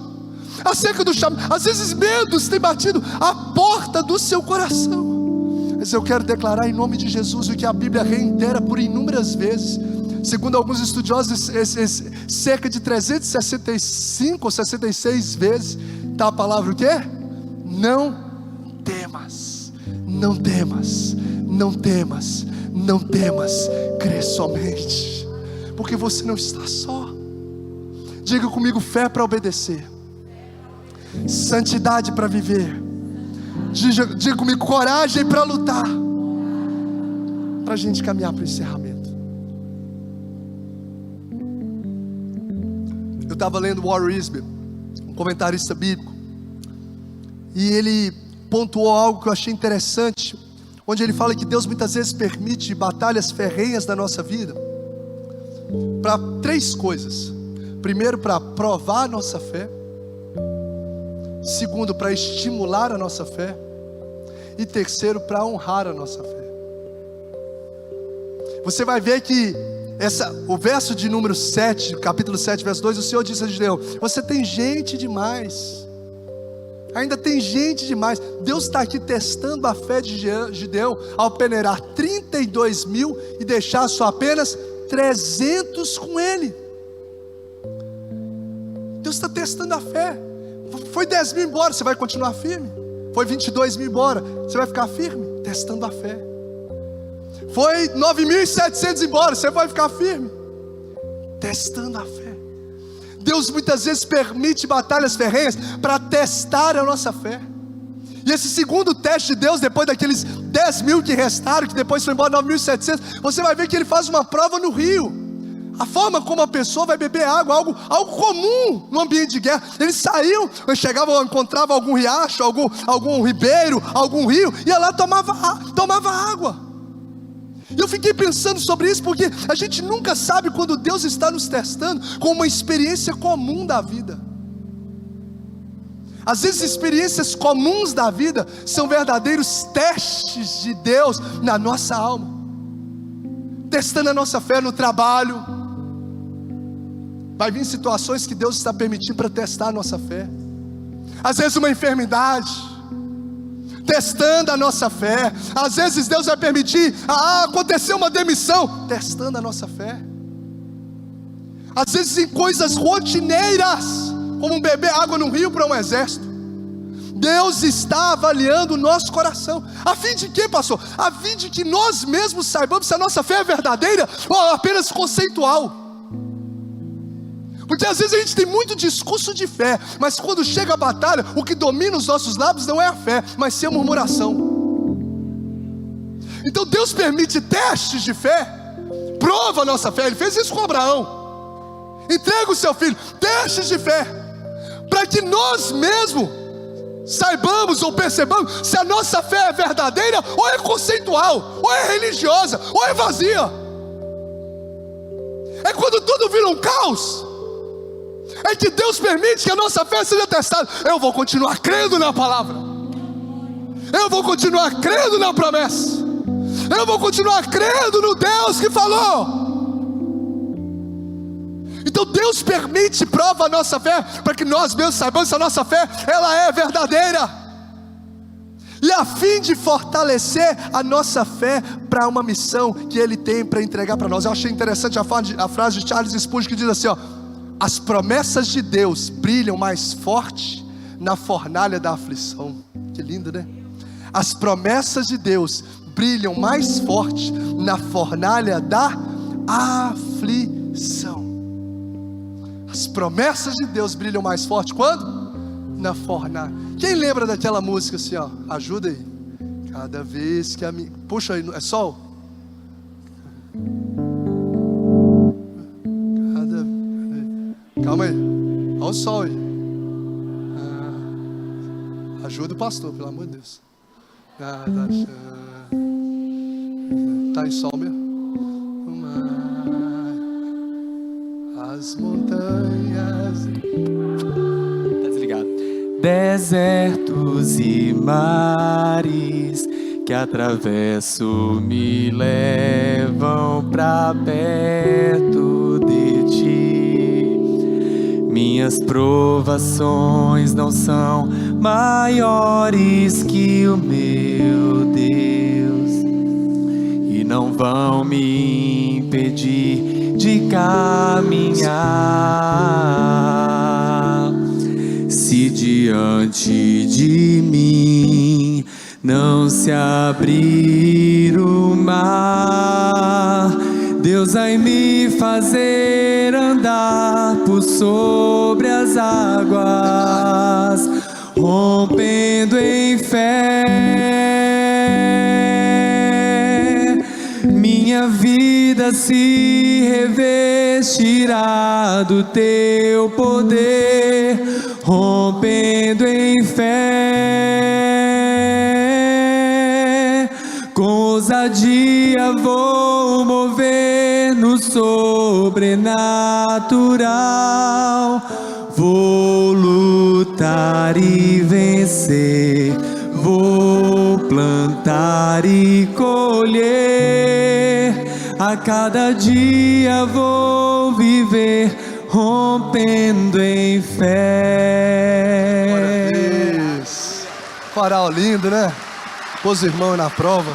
acerca do chamado. Às vezes medos têm batido a porta do seu coração. Mas eu quero declarar em nome de Jesus o que a Bíblia reitera por inúmeras vezes. Segundo alguns estudiosos, cerca de 365 ou 66 vezes está a palavra o quê? Não temas, não temas, não temas, não temas, crê somente, porque você não está só. Diga comigo: fé para obedecer, santidade para viver. Diga comigo: coragem para lutar. Para a gente caminhar para o encerramento. Eu estava lendo Warren Wiersbe, um comentarista bíblico, e ele pontuou algo que eu achei interessante, onde ele fala que Deus muitas vezes permite batalhas ferrenhas da nossa vida para 3 coisas. Primeiro, para provar a nossa fé. Segundo, para estimular a nossa fé. E terceiro, para honrar a nossa fé. Você vai ver que o verso de número 7, capítulo 7, verso 2, o Senhor disse a Gideão: você tem gente demais, ainda tem gente demais. Deus está aqui testando a fé de Gideão ao peneirar 32 mil e deixar só apenas 300 com ele. Deus está testando a fé. Foi 10 mil embora, você vai continuar firme? Foi 22 mil embora, você vai ficar firme? Testando a fé. Foi 9.700 embora, você vai ficar firme? Testando a fé. Deus muitas vezes permite batalhas ferrenhas para testar a nossa fé. E esse segundo teste de Deus, depois daqueles 10 mil que restaram, que depois foi embora 9.700, você vai ver que Ele faz uma prova no rio. A forma como a pessoa vai beber água, algo comum no ambiente de guerra. Eles saíam, chegavam, encontravam algum riacho, algum ribeiro, algum rio, ia lá, tomava água. E eu fiquei pensando sobre isso, porque a gente nunca sabe quando Deus está nos testando com uma experiência comum da vida. Às vezes experiências comuns da vida são verdadeiros testes de Deus na nossa alma, testando a nossa fé no trabalho. Vai vir situações que Deus está permitindo para testar a nossa fé. Às vezes uma enfermidade, testando a nossa fé. Às vezes Deus vai permitir acontecer uma demissão, testando a nossa fé. Às vezes em coisas rotineiras, como beber água no rio para um exército, Deus está avaliando o nosso coração. A fim de quê, pastor? A fim de que nós mesmos saibamos se a nossa fé é verdadeira ou apenas conceitual. Porque às vezes a gente tem muito discurso de fé, mas quando chega a batalha, o que domina os nossos lábios não é a fé, mas sim a murmuração. Então Deus permite testes de fé, prova a nossa fé. Ele fez isso com Abraão. Entrega o seu filho, testes de fé, para que nós mesmos saibamos ou percebamos se a nossa fé é verdadeira, ou é conceitual, ou é religiosa, ou é vazia. É quando tudo vira um caos, é que Deus permite que a nossa fé seja testada. Eu vou continuar crendo na palavra, eu vou continuar crendo na promessa, eu vou continuar crendo no Deus que falou. Então Deus permite, prova a nossa fé, para que nós mesmos saibamos se a nossa fé, ela é verdadeira, e a fim de fortalecer a nossa fé para uma missão que Ele tem para entregar para nós. Eu achei interessante a frase de Charles Spurgeon, que diz assim, ó: as promessas de Deus brilham mais forte na fornalha da aflição. Que lindo, né? As promessas de Deus brilham mais forte na fornalha da aflição. As promessas de Deus brilham mais forte quando? Na fornalha. Quem lembra daquela música assim, ó? Ajuda aí. Cada vez que a minha... Puxa aí, é sol? Calma aí. Olha o sol aí. Ajuda o pastor, pelo amor de Deus. Tá em sol mesmo? As montanhas. Tá desligado. Desertos e mares que atravesso me levam pra perto de ti. Minhas provações não são maiores que o meu Deus, e não vão me impedir de caminhar. Se diante de mim não se abrir o mar, Deus vai me fazer andar por sobre as águas, rompendo em fé. Minha vida se revestirá do teu poder, rompendo em fé. Com ousadia vou mover no sobrenatural, vou lutar e vencer, vou plantar e colher. A cada dia vou viver rompendo em fé. Coral lindo, né? Pôs o irmão na prova.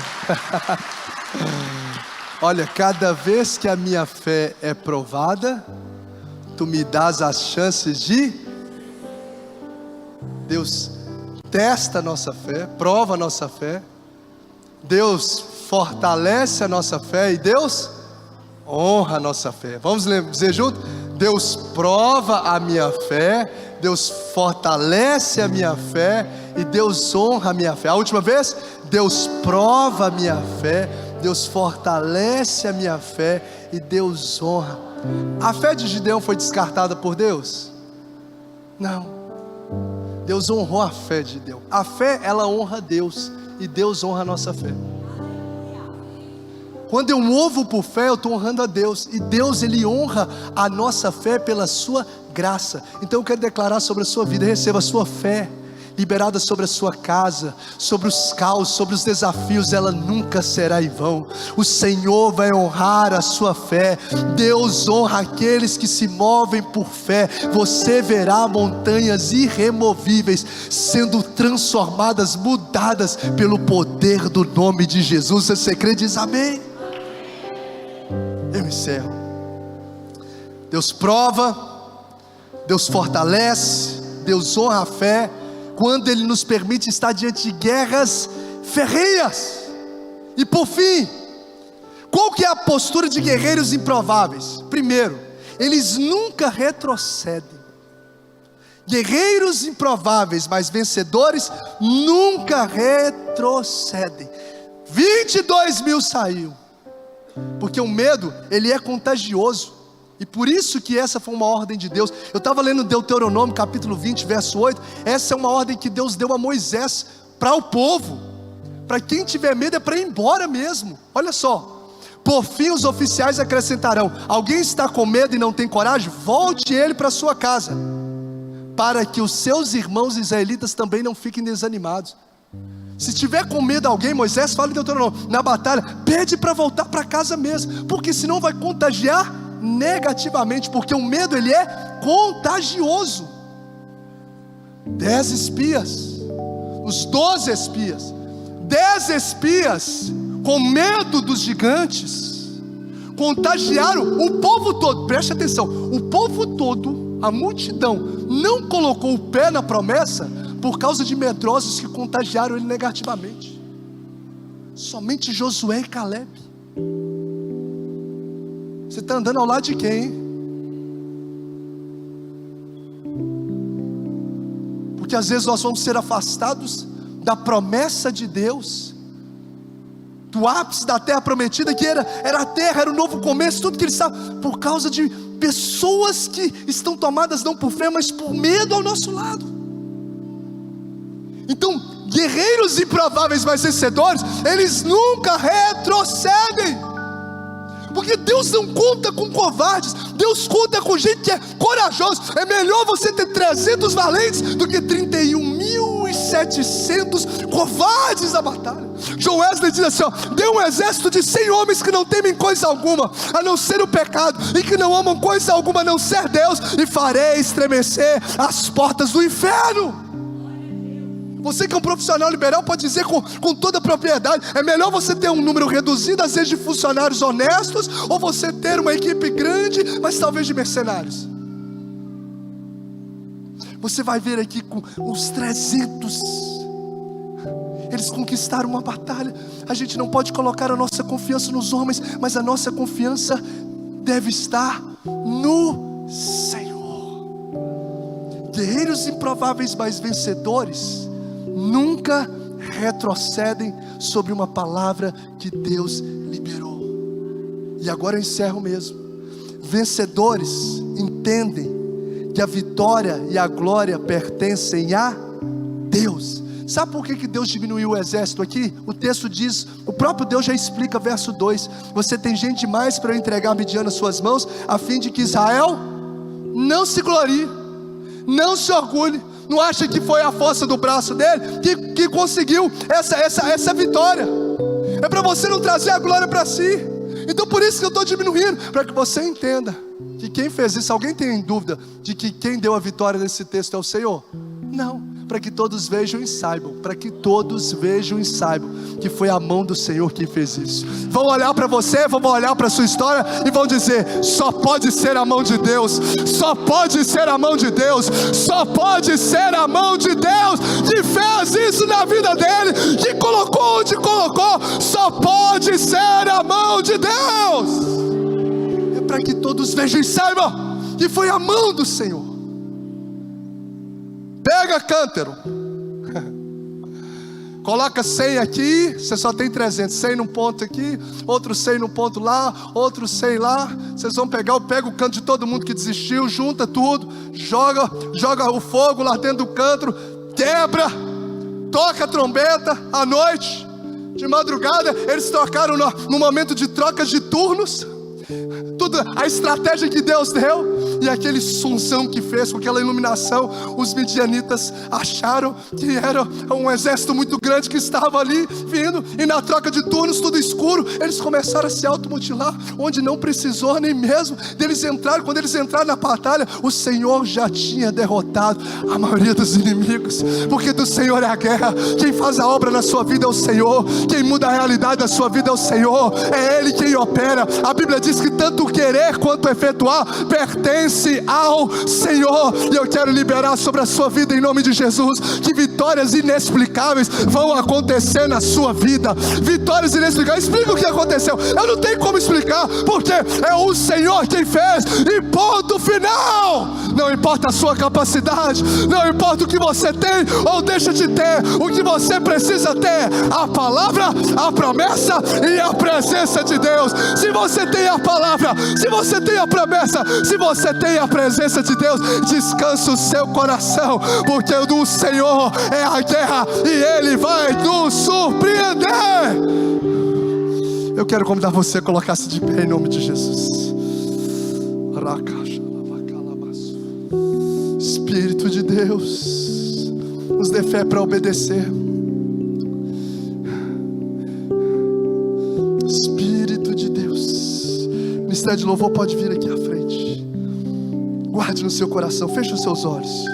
Olha, cada vez que a minha fé é provada, tu me dás as chances de... Deus testa a nossa fé, prova a nossa fé, Deus fortalece a nossa fé e Deus honra a nossa fé. Vamos dizer junto? Deus prova a minha fé, Deus fortalece a minha fé e Deus honra a minha fé. A última vez, Deus prova a minha fé, Deus fortalece a minha fé e Deus honra. A fé de Gideão foi descartada por Deus? Não. Deus honrou a fé de Gideão. A fé, ela honra Deus e Deus honra a nossa fé. Quando eu movo por fé, eu estou honrando a Deus, e Deus, Ele honra a nossa fé pela sua graça. Então eu quero declarar sobre a sua vida: receba a sua fé liberada sobre a sua casa, sobre os caos, sobre os desafios, ela nunca será em vão. O Senhor vai honrar a sua fé. Deus honra aqueles que se movem por fé. Você verá montanhas irremovíveis sendo transformadas, mudadas pelo poder do nome de Jesus. Você crê? Diz amém. Eu encerro. Deus prova, Deus fortalece, Deus honra a fé quando Ele nos permite estar diante de guerras ferrenhas. E por fim, qual que é a postura de guerreiros improváveis? Primeiro, eles nunca retrocedem. Guerreiros improváveis, mas vencedores, nunca retrocedem. 22 mil saíam. Porque o medo, ele é contagioso. E por isso que essa foi uma ordem de Deus. Eu estava lendo Deuteronômio capítulo 20, verso 8. Essa é uma ordem que Deus deu a Moisés para o povo. Para quem tiver medo é para ir embora mesmo. Olha só: por fim os oficiais acrescentarão: alguém está com medo e não tem coragem? Volte ele para sua casa, para que os seus irmãos israelitas também não fiquem desanimados. Se tiver com medo alguém, Moisés fala em Deuteronômio, na batalha, pede para voltar para casa mesmo, porque senão vai contagiar negativamente, porque o medo, ele é contagioso. 10 espias, os 12 espias, 10 espias com medo dos gigantes, contagiaram o povo todo. Preste atenção, o povo todo, a multidão, não colocou o pé na promessa por causa de medrosos que contagiaram ele negativamente. Somente Josué e Caleb. Você está andando ao lado de quem, hein? Porque às vezes nós vamos ser afastados da promessa de Deus, do ápice da terra prometida, que era a terra, era o novo começo, tudo que ele sabe, por causa de pessoas que estão tomadas não por fé, mas por medo ao nosso lado. Então, guerreiros improváveis, mas vencedores, eles nunca retrocedem, porque Deus não conta com covardes, Deus conta com gente que é corajoso. É melhor você ter 300 valentes do que 31.700 covardes na batalha. John Wesley diz assim, dê um exército de 100 homens que não temem coisa alguma, a não ser o pecado, e que não amam coisa alguma a não ser Deus, e farei estremecer as portas do inferno. Você que é um profissional liberal pode dizer com toda a propriedade, é melhor você ter um número reduzido, às vezes de funcionários honestos, ou você ter uma equipe grande, mas talvez de mercenários. Você vai ver aqui com os 300, eles conquistaram uma batalha. A gente não pode colocar a nossa confiança nos homens, mas a nossa confiança deve estar no Senhor. Guerreiros improváveis, mas vencedores nunca retrocedem sobre uma palavra que Deus liberou. E agora eu encerro mesmo. Vencedores entendem que a vitória e a glória pertencem a Deus. Sabe por que Deus diminuiu o exército aqui? O texto diz, o próprio Deus já explica, verso 2: você tem gente demais para eu entregar Midian nas suas mãos, a fim de que Israel não se glorie, não se orgulhe. Não acha que foi a força do braço dele que conseguiu essa vitória? É para você não trazer a glória para si. Então por isso que eu estou diminuindo, para que você entenda que quem fez isso, alguém tem dúvida de que quem deu a vitória nesse texto é o Senhor? Não, para que todos vejam e saibam, para que todos vejam e saibam que foi a mão do Senhor que fez isso. Vão olhar para você, vão olhar para a sua história e vão dizer, só pode ser a mão de Deus, só pode ser a mão de Deus, só pode ser a mão de Deus, que fez isso na vida dele, que colocou onde colocou, só pode ser a mão de Deus. É para que todos vejam e saibam que foi a mão do Senhor. Pega cântaro, coloca 100 aqui, você só tem 300, 100 num ponto aqui, outro 100 num ponto lá, outro 100 lá. Vocês vão pega o canto de todo mundo que desistiu, junta tudo, joga o fogo lá dentro do cântaro, quebra, toca a trombeta à noite, de madrugada. Eles trocaram no momento de trocas de turnos, toda a estratégia que Deus deu. E aquele sonzão que fez, com aquela iluminação, os midianitas acharam que era um exército muito grande que estava ali vindo. E na troca de turnos, tudo escuro, eles começaram a se automutilar, onde não precisou nem mesmo deles entrarem. Quando eles entraram na batalha, o Senhor já tinha derrotado a maioria dos inimigos, porque do Senhor é a guerra. Quem faz a obra na sua vida é o Senhor, quem muda a realidade da sua vida é o Senhor, é Ele quem opera. A Bíblia diz que tanto tanto querer quanto efetuar pertence ao Senhor. E eu quero liberar sobre a sua vida em nome de Jesus, que vitórias inexplicáveis vão acontecer na sua vida. Vitórias inexplicáveis. Explica o que aconteceu. Eu não tenho como explicar, porque é o Senhor quem fez, e ponto final. Não importa a sua capacidade, não importa o que você tem ou deixa de ter, o que você precisa ter: a palavra, a promessa e a presença de Deus. Se você tem a palavra, se você tem a promessa, se você tem a presença de Deus, descansa o seu coração, porque o do Senhor é a guerra e Ele vai nos surpreender. Eu quero convidar você a colocar-se de pé em nome de Jesus. Espírito de Deus, nos dê fé para obedecer. Espírito de Deus, o ministério de louvor pode vir aqui à frente. Guarde no seu coração, feche os seus olhos.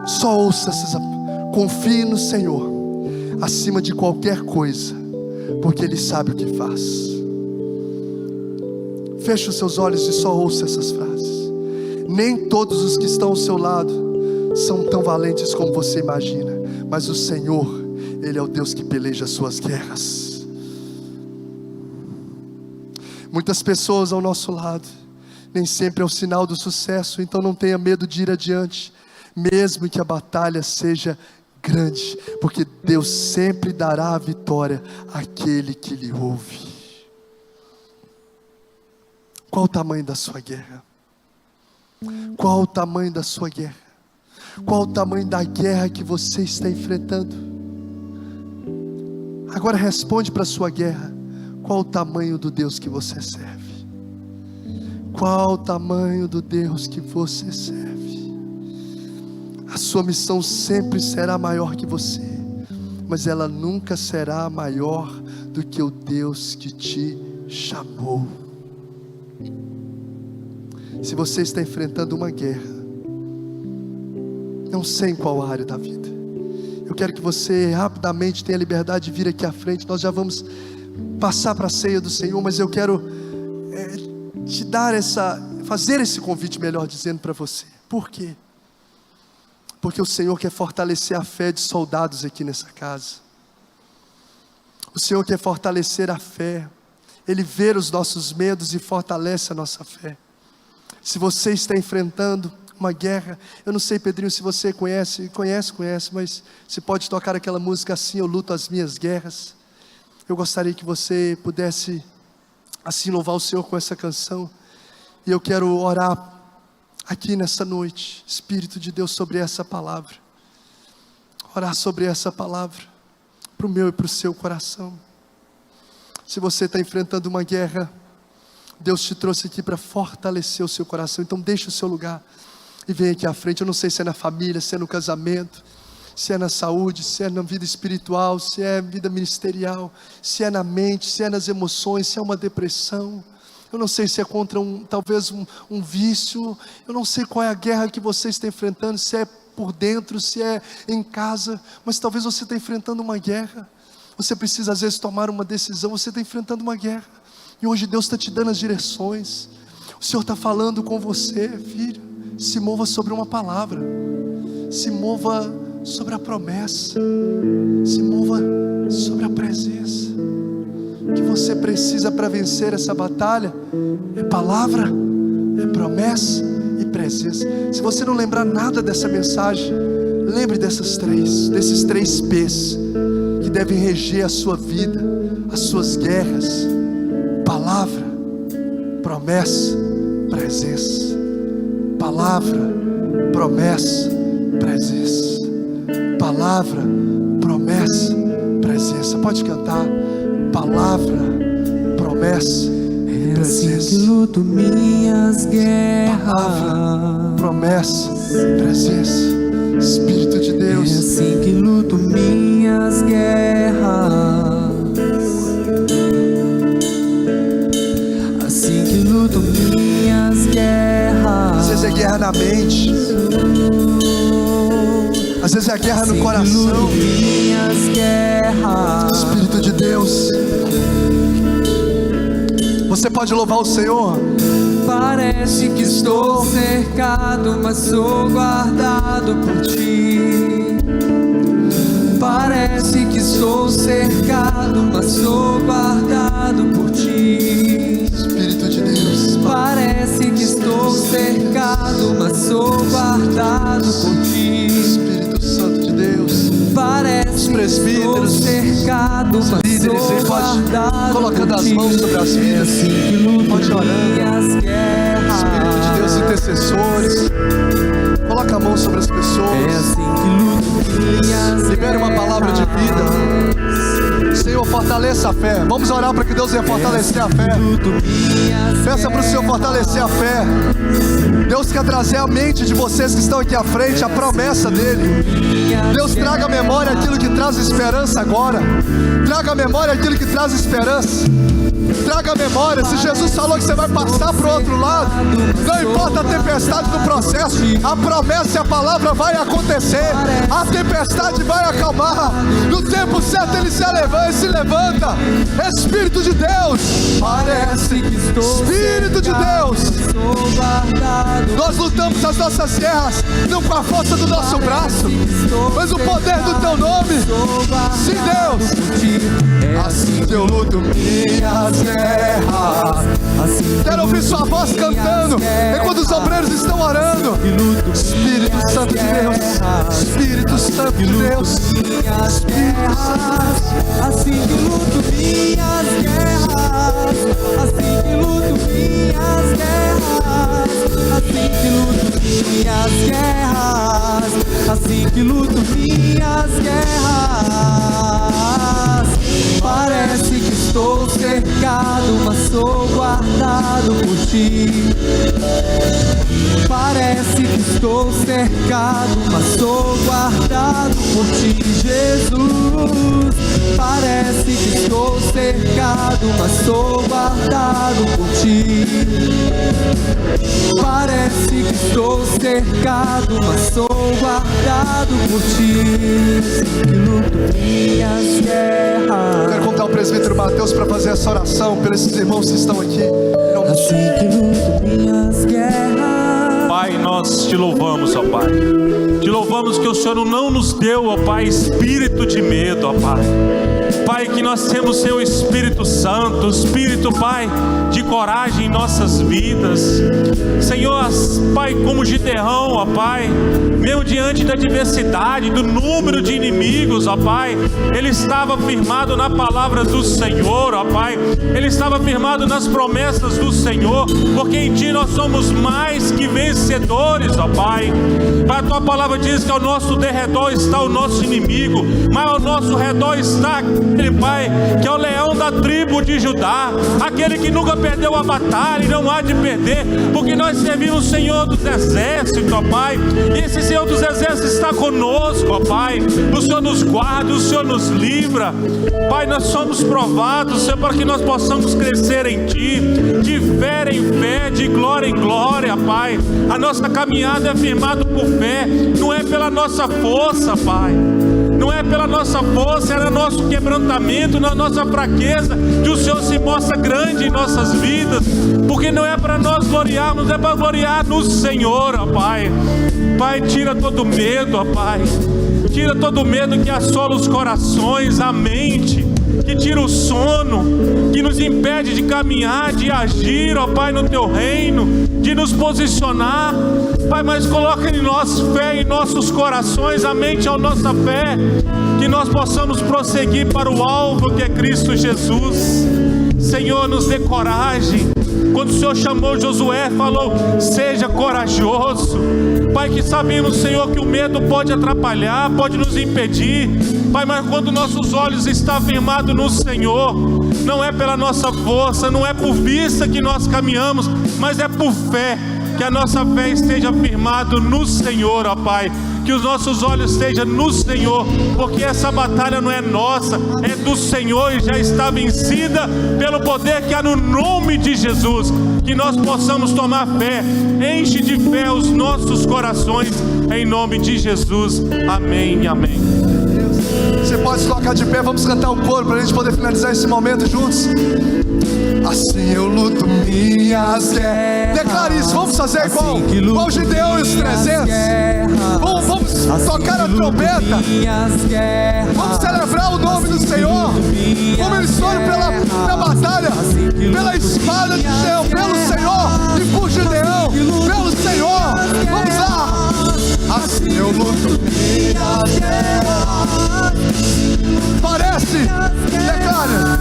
Só ouça essas. Confie no Senhor acima de qualquer coisa, porque Ele sabe o que faz. Feche os seus olhos e só ouça essas frases. Nem todos os que estão ao seu lado são tão valentes como você imagina, mas o Senhor, Ele é o Deus que peleja as suas guerras. Muitas pessoas ao nosso lado, nem sempre é o sinal do sucesso, então não tenha medo de ir adiante, mesmo que a batalha seja grande, porque Deus sempre dará a vitória àquele que lhe ouve. Qual o tamanho da sua guerra? Qual o tamanho da sua guerra? Qual o tamanho da guerra que você está enfrentando? Agora responde para a sua guerra. Qual o tamanho do Deus que você serve? Qual o tamanho do Deus que você serve? A sua missão sempre será maior que você, mas ela nunca será maior do que o Deus que te chamou. Se você está enfrentando uma guerra, não sei em qual área da vida, eu quero que você rapidamente tenha liberdade de vir aqui à frente. Nós já vamos passar para a ceia do Senhor, mas eu quero te dar fazer esse convite, melhor dizendo, para você. Por quê? Porque o Senhor quer fortalecer a fé de soldados aqui nessa casa. O Senhor quer fortalecer a fé. Ele vê os nossos medos e fortalece a nossa fé. Se você está enfrentando uma guerra, eu não sei, Pedrinho, se você conhece, mas você pode tocar aquela música Assim Eu Luto as Minhas Guerras. Eu gostaria que você pudesse assim louvar o Senhor com essa canção. E eu quero orar aqui nessa noite, Espírito de Deus, sobre essa palavra. Orar sobre essa palavra, para o meu e para o seu coração. Se você está enfrentando uma guerra, Deus te trouxe aqui para fortalecer o seu coração. Então deixe o seu lugar e vem aqui à frente. Eu não sei se é na família, se é no casamento, se é na saúde, se é na vida espiritual, se é vida ministerial, se é na mente, se é nas emoções, se é uma depressão. Eu não sei se é contra talvez um vício. Eu não sei qual é a guerra que você está enfrentando, se é por dentro, se é em casa, mas talvez você está enfrentando uma guerra. Você precisa às vezes tomar uma decisão. Você está enfrentando uma guerra, e hoje Deus está te dando as direções. O Senhor está falando com você, filho. Se mova sobre uma palavra, se mova sobre a promessa, se mova sobre a presença. O que você precisa para vencer essa batalha é palavra, é promessa e presença. Se você não lembrar nada dessa mensagem, lembre desses três P's que devem reger a sua vida, as suas guerras: palavra, promessa, presença. Palavra, promessa, presença. Palavra, promessa, presença. Pode cantar. Palavra, promessa e presença. É assim que luto minhas guerras. Palavra, promessa e presença. Espírito de Deus. É assim que luto minhas guerras. Assim que luto minhas guerras. Às vezes é guerra na mente, às vezes é guerra no coração. Minhas guerras. Espírito de Deus, Você pode louvar o Senhor? Parece que estou cercado, mas sou guardado por ti. Parece que estou cercado, mas sou guardado por ti. Espírito de Deus. Parece que estou cercado, mas sou guardado por ti. Espírito Santo de Deus. Parece que estou cercado, mas líderes, sou guardado colocando por as ti. mãos sobre as vidas. Pode orando. Minhas guerras. Espírito de Deus, intercessores, coloca a mão sobre as É pessoas. assim que luto minhas Libere uma palavra de vida. Senhor, fortaleça a fé. Vamos orar para que Deus venha fortalecer a fé. Peça para o Senhor fortalecer a fé. Deus quer trazer à mente de vocês que estão aqui à frente a promessa dEle. Deus, traga à memória aquilo que traz esperança agora. Traga à memória aquilo que traz esperança. Traga a memória, se Jesus falou que você vai passar para o outro lado, não importa a tempestade do processo, a promessa e a palavra vai acontecer, a tempestade vai acalmar, no tempo certo ele se levanta. Espírito de Deus, Parece que estou Espírito de Deus, sou guardado. nós lutamos as nossas guerras, não com a força do nosso braço, mas o poder do Teu nome. Sim, Deus, assim que eu luto minhas guerras. Quero ouvir sua voz cantando enquanto os obreiros estão orando. Espírito Santo de Deus, Espírito Santo de Deus, Espírito Santo. Assim que luto minhas guerras, assim que luto minhas guerras, assim que luto minhas guerras, assim que luto minhas guerras. Parece que estou cercado, mas sou guardado por ti. Parece que estou cercado, mas sou guardado por ti, Jesus. Parece que estou cercado, mas sou guardado por ti. Parece que estou cercado, mas sou guardado por ti. Que luto minhas guerras. Quero convidar o presbítero Mateus para fazer essa oração pelos esses irmãos que estão aqui. Assim que luto minhas guerras. Pai, nós te louvamos, ó Pai. Te louvamos que o Senhor não nos deu, ó Pai, espírito de medo, ó Pai. Pai, que nós temos Seu Espírito Santo, Espírito, Pai, de coragem em nossas vidas. Senhor, Pai, como Gideão, ó Pai, mesmo diante da diversidade, do número de inimigos, ó Pai, ele estava firmado na palavra do Senhor, ó Pai. Ele estava firmado nas promessas do Senhor, porque em Ti nós somos mais que vencedores, ó Pai. Pai, a Tua palavra diz que ao nosso derredor está o nosso inimigo, mas ao nosso redor está aquele, Pai, que é o leão da tribo de Judá, aquele que nunca perdeu a batalha e não há de perder, porque nós servimos o Senhor dos exércitos, ó Pai, e esse Senhor dos exércitos está conosco, ó Pai. O Senhor nos guarda, o Senhor nos livra, Pai. Nós somos provados, Senhor, para que nós possamos crescer em Ti, de fé em fé, de glória em glória, Pai. A nossa caminhada é firmada por fé, não é pela nossa força, Pai. Não é pela nossa força, é no nosso quebrantamento, na nossa fraqueza, que o Senhor se mostra grande em nossas vidas, porque não é para nós gloriarmos, é para gloriar no Senhor, ó Pai. Pai, tira todo medo, ó Pai, tira todo medo que assola os corações, a mente, que tira o sono, que nos impede de caminhar, de agir, ó Pai, no Teu reino, de nos posicionar, Pai, mas coloca em nós fé, em nossos corações, a mente é a nossa fé, que nós possamos prosseguir para o alvo que é Cristo Jesus. Senhor, nos dê coragem. Quando o Senhor chamou Josué, falou: seja corajoso. Pai, que sabemos, Senhor, que o medo pode atrapalhar, pode nos impedir, Pai, mas quando nossos olhos estão firmados no Senhor, não é pela nossa força, não é por vista que nós caminhamos, mas é por fé. Que a nossa fé esteja firmada no Senhor, ó Pai. Que os nossos olhos estejam no Senhor, porque essa batalha não é nossa, é do Senhor e já está vencida pelo poder que há no nome de Jesus. Que nós possamos tomar fé, enche de fé os nossos corações, em nome de Jesus. Amém, amém. Você pode se colocar de pé, vamos cantar um coro para a gente poder finalizar esse momento juntos. Assim eu luto minhas guerras. Declare isso, vamos fazer igual o Gideão e os 300. Vamos tocar a trombeta. Vamos celebrar o nome do Senhor. Como eles foram pela batalha, pela espada de Gideão, pelo Senhor e por Gideão, pelo Senhor. Vamos lá. Assim eu luto minhas guerras. Parece, declara.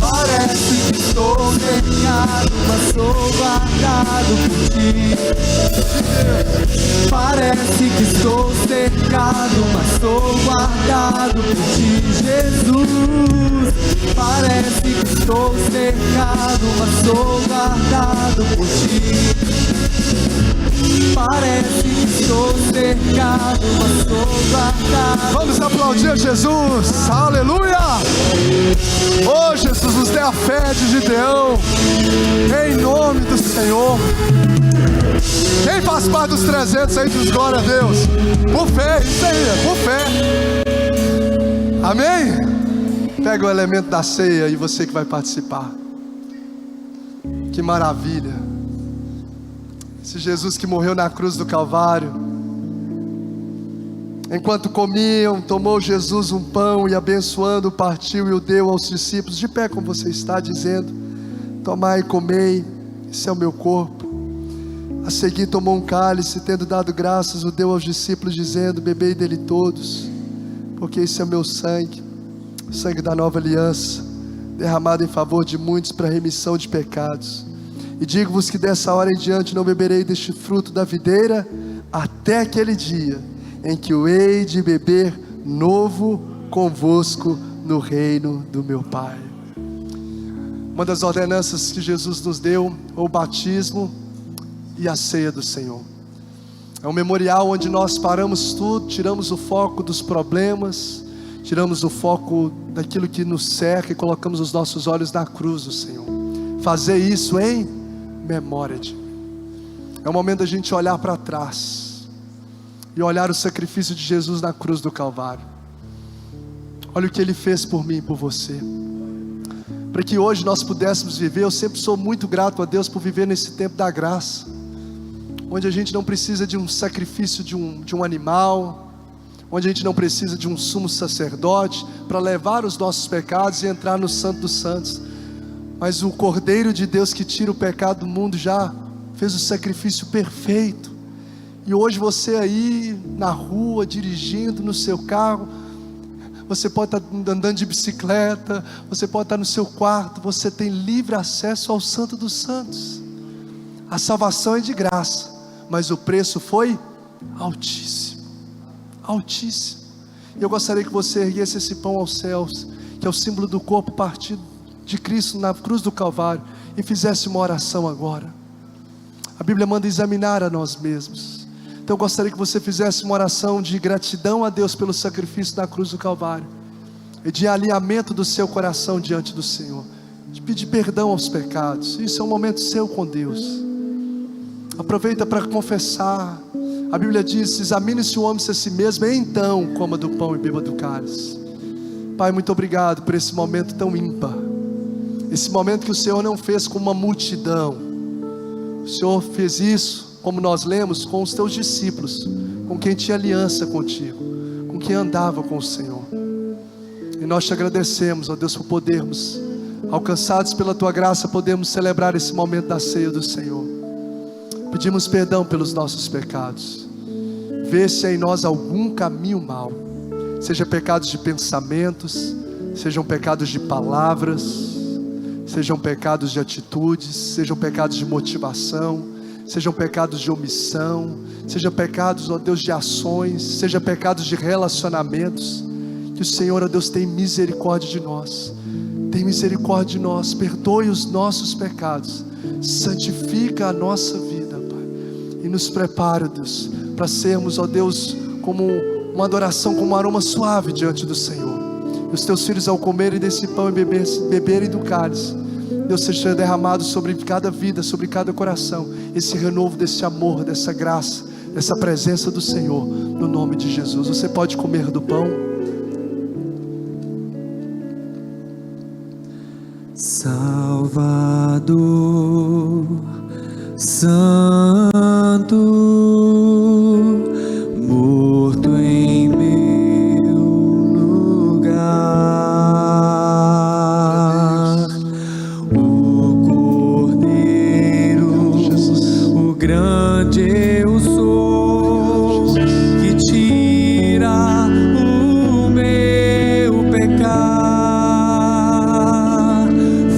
Parece que estou cercado, mas sou guardado por ti. Parece que estou cercado, mas sou guardado por ti, Jesus. Parece que estou cercado, mas sou guardado por ti. Parece que estou cercado, mas sou guardado. Vamos aplaudir Jesus, aleluia! Oh Jesus, nos dê a fé de Gideão, em nome do Senhor. Quem faz parte dos 300 aí diz glória a Deus, por fé, isso aí, por fé. Amém? Pega o elemento da ceia e você que vai participar. Que maravilha. Esse Jesus que morreu na cruz do Calvário, enquanto comiam, tomou Jesus um pão e abençoando, partiu e o deu aos discípulos, de pé como você está, dizendo: tomai e comei, esse é o meu corpo. A seguir tomou um cálice, tendo dado graças, o deu aos discípulos, dizendo: bebei dele todos, porque esse é o meu sangue, o sangue da nova aliança, derramado em favor de muitos para a remissão de pecados. E digo-vos que dessa hora em diante não beberei deste fruto da videira, até aquele dia em que o hei de beber novo convosco no reino do meu Pai. Uma das ordenanças que Jesus nos deu, o batismo e a ceia do Senhor. É um memorial onde nós paramos tudo, tiramos o foco dos problemas, tiramos o foco daquilo que nos cerca e colocamos os nossos olhos na cruz do Senhor. Fazer isso em memória de mim. É o momento da gente olhar para trás e olhar o sacrifício de Jesus na cruz do Calvário. Olha o que Ele fez por mim e por você, para que hoje nós pudéssemos viver. Eu sempre sou muito grato a Deus por viver nesse tempo da graça, onde a gente não precisa de um sacrifício de um animal, onde a gente não precisa de um sumo sacerdote para levar os nossos pecados e entrar no Santo dos Santos. Mas o Cordeiro de Deus que tira o pecado do mundo já fez o sacrifício perfeito. E hoje você aí na rua, dirigindo no seu carro, você pode estar andando de bicicleta, você pode estar no seu quarto, você tem livre acesso ao Santo dos Santos. A salvação é de graça, mas o preço foi altíssimo, altíssimo. E eu gostaria que você erguesse esse pão aos céus, que é o símbolo do corpo partido de Cristo na cruz do Calvário, e fizesse uma oração agora. A Bíblia manda examinar a nós mesmos. Então eu gostaria que você fizesse uma oração de gratidão a Deus pelo sacrifício na cruz do Calvário, e de alinhamento do seu coração diante do Senhor, de pedir perdão aos pecados. Isso é um momento seu com Deus. Aproveita para confessar. A Bíblia diz: examine-se o homem a si mesmo, e então coma do pão e beba do cálice. Pai, muito obrigado por esse momento tão ímpar, esse momento que o Senhor não fez com uma multidão. O Senhor fez isso, como nós lemos, com os teus discípulos, com quem tinha aliança contigo, com quem andava com o Senhor. E nós te agradecemos, ó Deus, por podermos, alcançados pela tua graça, podermos celebrar esse momento da ceia do Senhor. Pedimos perdão pelos nossos pecados. Vê se há em nós algum caminho mau, seja pecados de pensamentos, sejam pecados de palavras, sejam pecados de atitudes, sejam pecados de motivação, sejam pecados de omissão, sejam pecados, ó Deus, de ações, sejam pecados de relacionamentos. Que o Senhor, ó Deus, tenha misericórdia de nós, tem misericórdia de nós, perdoe os nossos pecados, santifica a nossa vida, Pai, e nos prepara, Deus, para sermos, ó Deus, como uma adoração, como um aroma suave diante do Senhor. E os teus filhos, ao comerem desse pão e beberem do cálice, Deus, seja derramado sobre cada vida, sobre cada coração, esse renovo desse amor, dessa graça, dessa presença do Senhor, no nome de Jesus. Você pode comer do pão. Salvador, Santo, morto em meu lugar, o Cordeiro, o grande eu sou, que tira o meu pecar.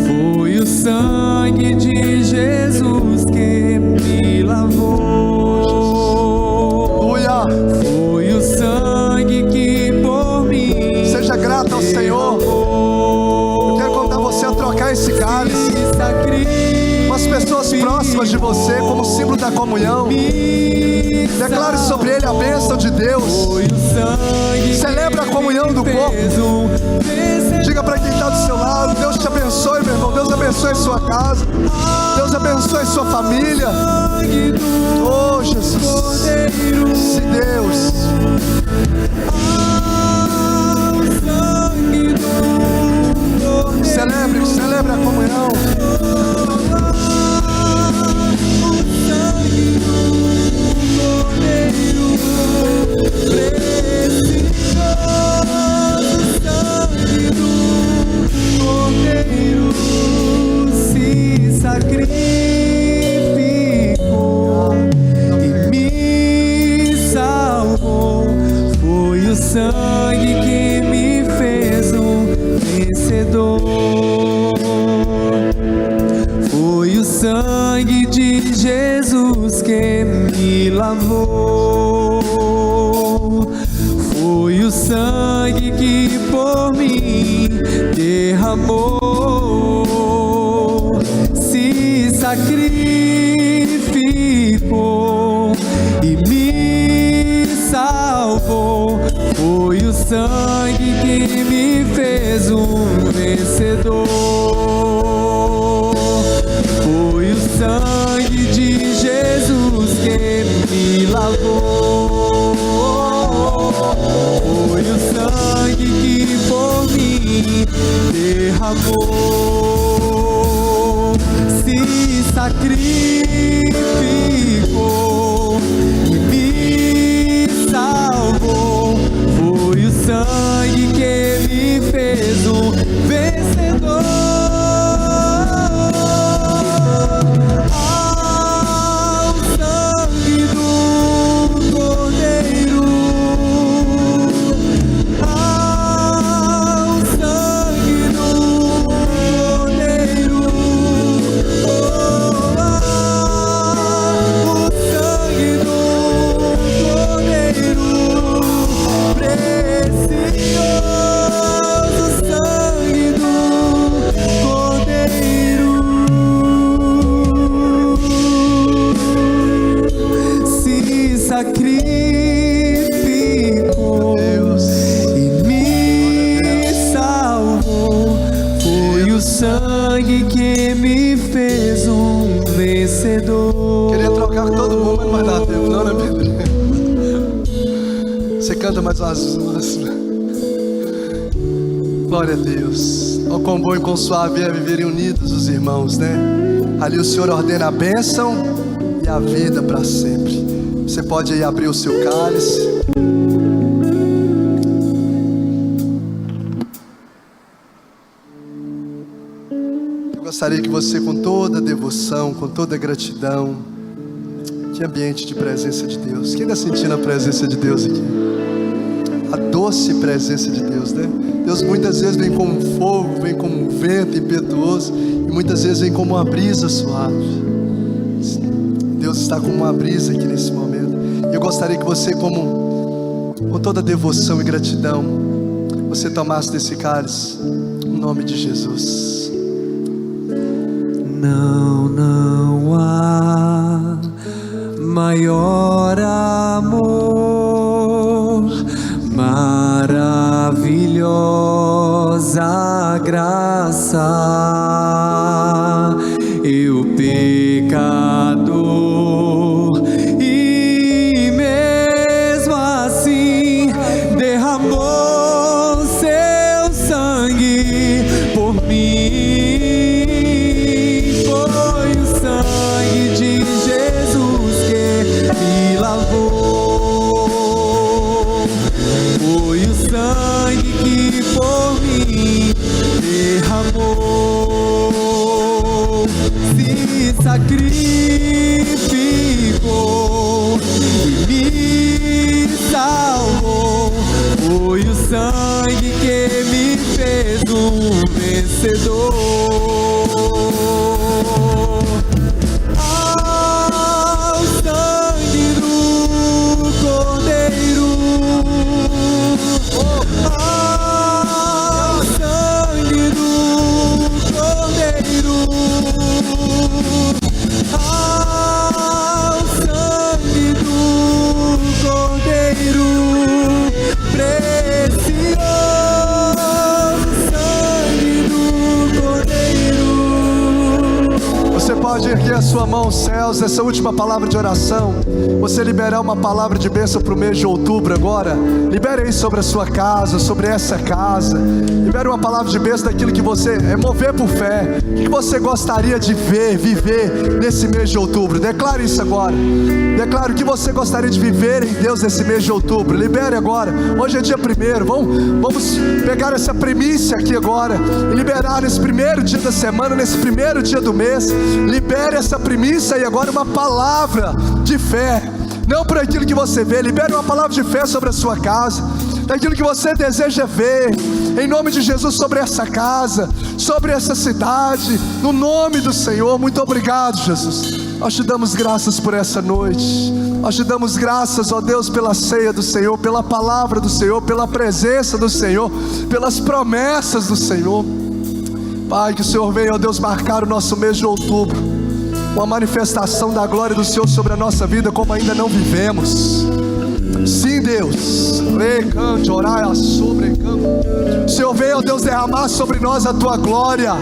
Foi o sangue de Jesus que me lavou. Aleluia. Foi o sangue que por mim. Seja grato ao Senhor. Eu quero convidar você a trocar esse cálice com as pessoas próximas de você, como símbolo da comunhão. Declare sobre ele a bênção de Deus. Celebra a comunhão do corpo. Diga para quem está do seu lado: Deus te abençoe, meu irmão. Deus abençoe sua casa. Deus abençoe sua família. Oh, Jesus. Se Deus. Celebre a comunhão. Se sacrificou e me salvou. Foi o sangue que me fez um vencedor. Foi o sangue de Jesus que me lavou. Foi o sangue que por mim derramou. Se sacrificou e me salvou. Foi o sangue que me fez um vencedor. Foi o sangue de Jesus que me lavou. Foi o sangue que por mim derramou. Se sacrificou e me salvou. Foi o sangue que me fez um vencedor. Ao sangue do Cordeiro, ao sangue do Cordeiro, o sangue do Cordeiro, precioso sangue do Cordeiro. Se sacrificou e me salvou. Foi o sangue que me fez um vencedor. Queria trocar com todo mundo, mas não vai dar tempo, não, né, Pedro? Você canta mais umas. Glória a Deus. Ó, quão bom e quão suave é viverem unidos os irmãos, né? Ali o Senhor ordena a bênção e a vida para sempre. Você pode aí abrir o seu cálice. Eu gostaria que você, com toda devoção, com toda gratidão, que ambiente de presença de Deus. Quem está sentindo a presença de Deus aqui? A doce presença de Deus, né? Deus muitas vezes vem como um fogo, vem como um vento impetuoso, e muitas vezes vem como uma brisa suave. Deus está como uma brisa aqui nesse momento. Eu gostaria que você, com toda devoção e gratidão, você tomasse desse cálice, em nome de Jesus. Não há maior amor, maravilhosa graça. Eu pecador, e mesmo assim derramou seu sangue por mim. amou, se sacrificou e me salvou. Foi o sangue que me fez um vencedor. Ao sangue do Cordeiro, ao sangue do Cordeiro, ao sangue do Cordeiro, precioso sangue do Cordeiro. Você pode erguer a sua mão aos céus, essa última palavra de oração. Você liberar uma palavra de bênção para o mês de outubro agora. Libere aí sobre a sua casa, sobre essa casa. Libere uma palavra de bênção daquilo que você mover por fé. O que você gostaria de ver, viver nesse mês de outubro? Declare isso agora. Declare o que você gostaria de viver em Deus nesse mês de outubro. Libere agora. Hoje é dia 1º. Vamos pegar essa primícia aqui agora e liberar nesse primeiro dia da semana, nesse primeiro dia do mês. Libere essa primícia e agora uma palavra de fé. Não por aquilo que você vê. Libere uma palavra de fé sobre a sua casa, daquilo que você deseja ver, em nome de Jesus, sobre essa casa, sobre essa cidade, no nome do Senhor. Muito obrigado, Jesus. Nós te damos graças por essa noite. Nós te damos graças, ó Deus, pela ceia do Senhor, pela palavra do Senhor, pela presença do Senhor, pelas promessas do Senhor. Pai, que o Senhor venha, ó Deus, marcar o nosso mês de outubro, uma manifestação da glória do Senhor sobre a nossa vida como ainda não vivemos. Sim, Deus. O Senhor veio, ó Deus, derramar sobre nós a Tua glória.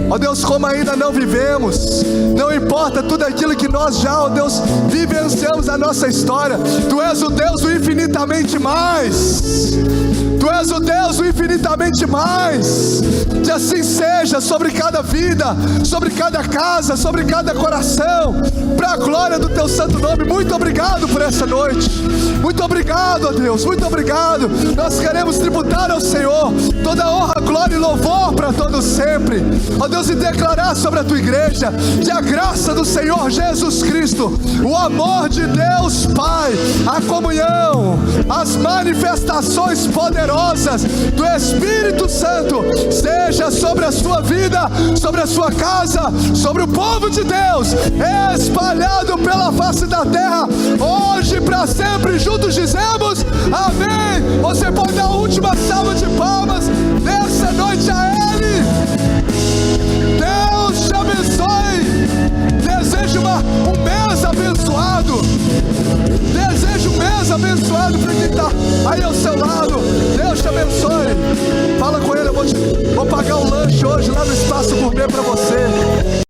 Ó Deus, como ainda não vivemos, não importa tudo aquilo que nós já, ó Deus, vivenciamos a nossa história. Tu és o Deus do infinitamente mais. Tu és o Deus do infinitamente mais. Que assim seja sobre cada vida, sobre cada casa, sobre cada coração, para a glória do Teu santo nome. Muito obrigado por essa noite. Muito obrigado, ó Deus, muito obrigado. Nós queremos tributar ao Senhor toda honra, glória e louvor para todos sempre. Ó Deus, e declarar sobre a Tua igreja que a graça do Senhor Jesus Cristo, o amor de Deus Pai, a comunhão, as manifestações poderosas do Espírito Santo seja sobre a sua vida, sobre a sua casa, sobre o povo de Deus, espalhado pela face da terra, hoje para sempre. Juntos dizemos amém. Você pode dar a última salva de palmas nessa noite a Ele. Deus te abençoe. Desejo um mês abençoado. Desejo um mês abençoado para quem está aí ao seu lado. Deus te abençoe. Fala com ele, eu vou pagar um lanche hoje lá no Espaço Gourmet para você.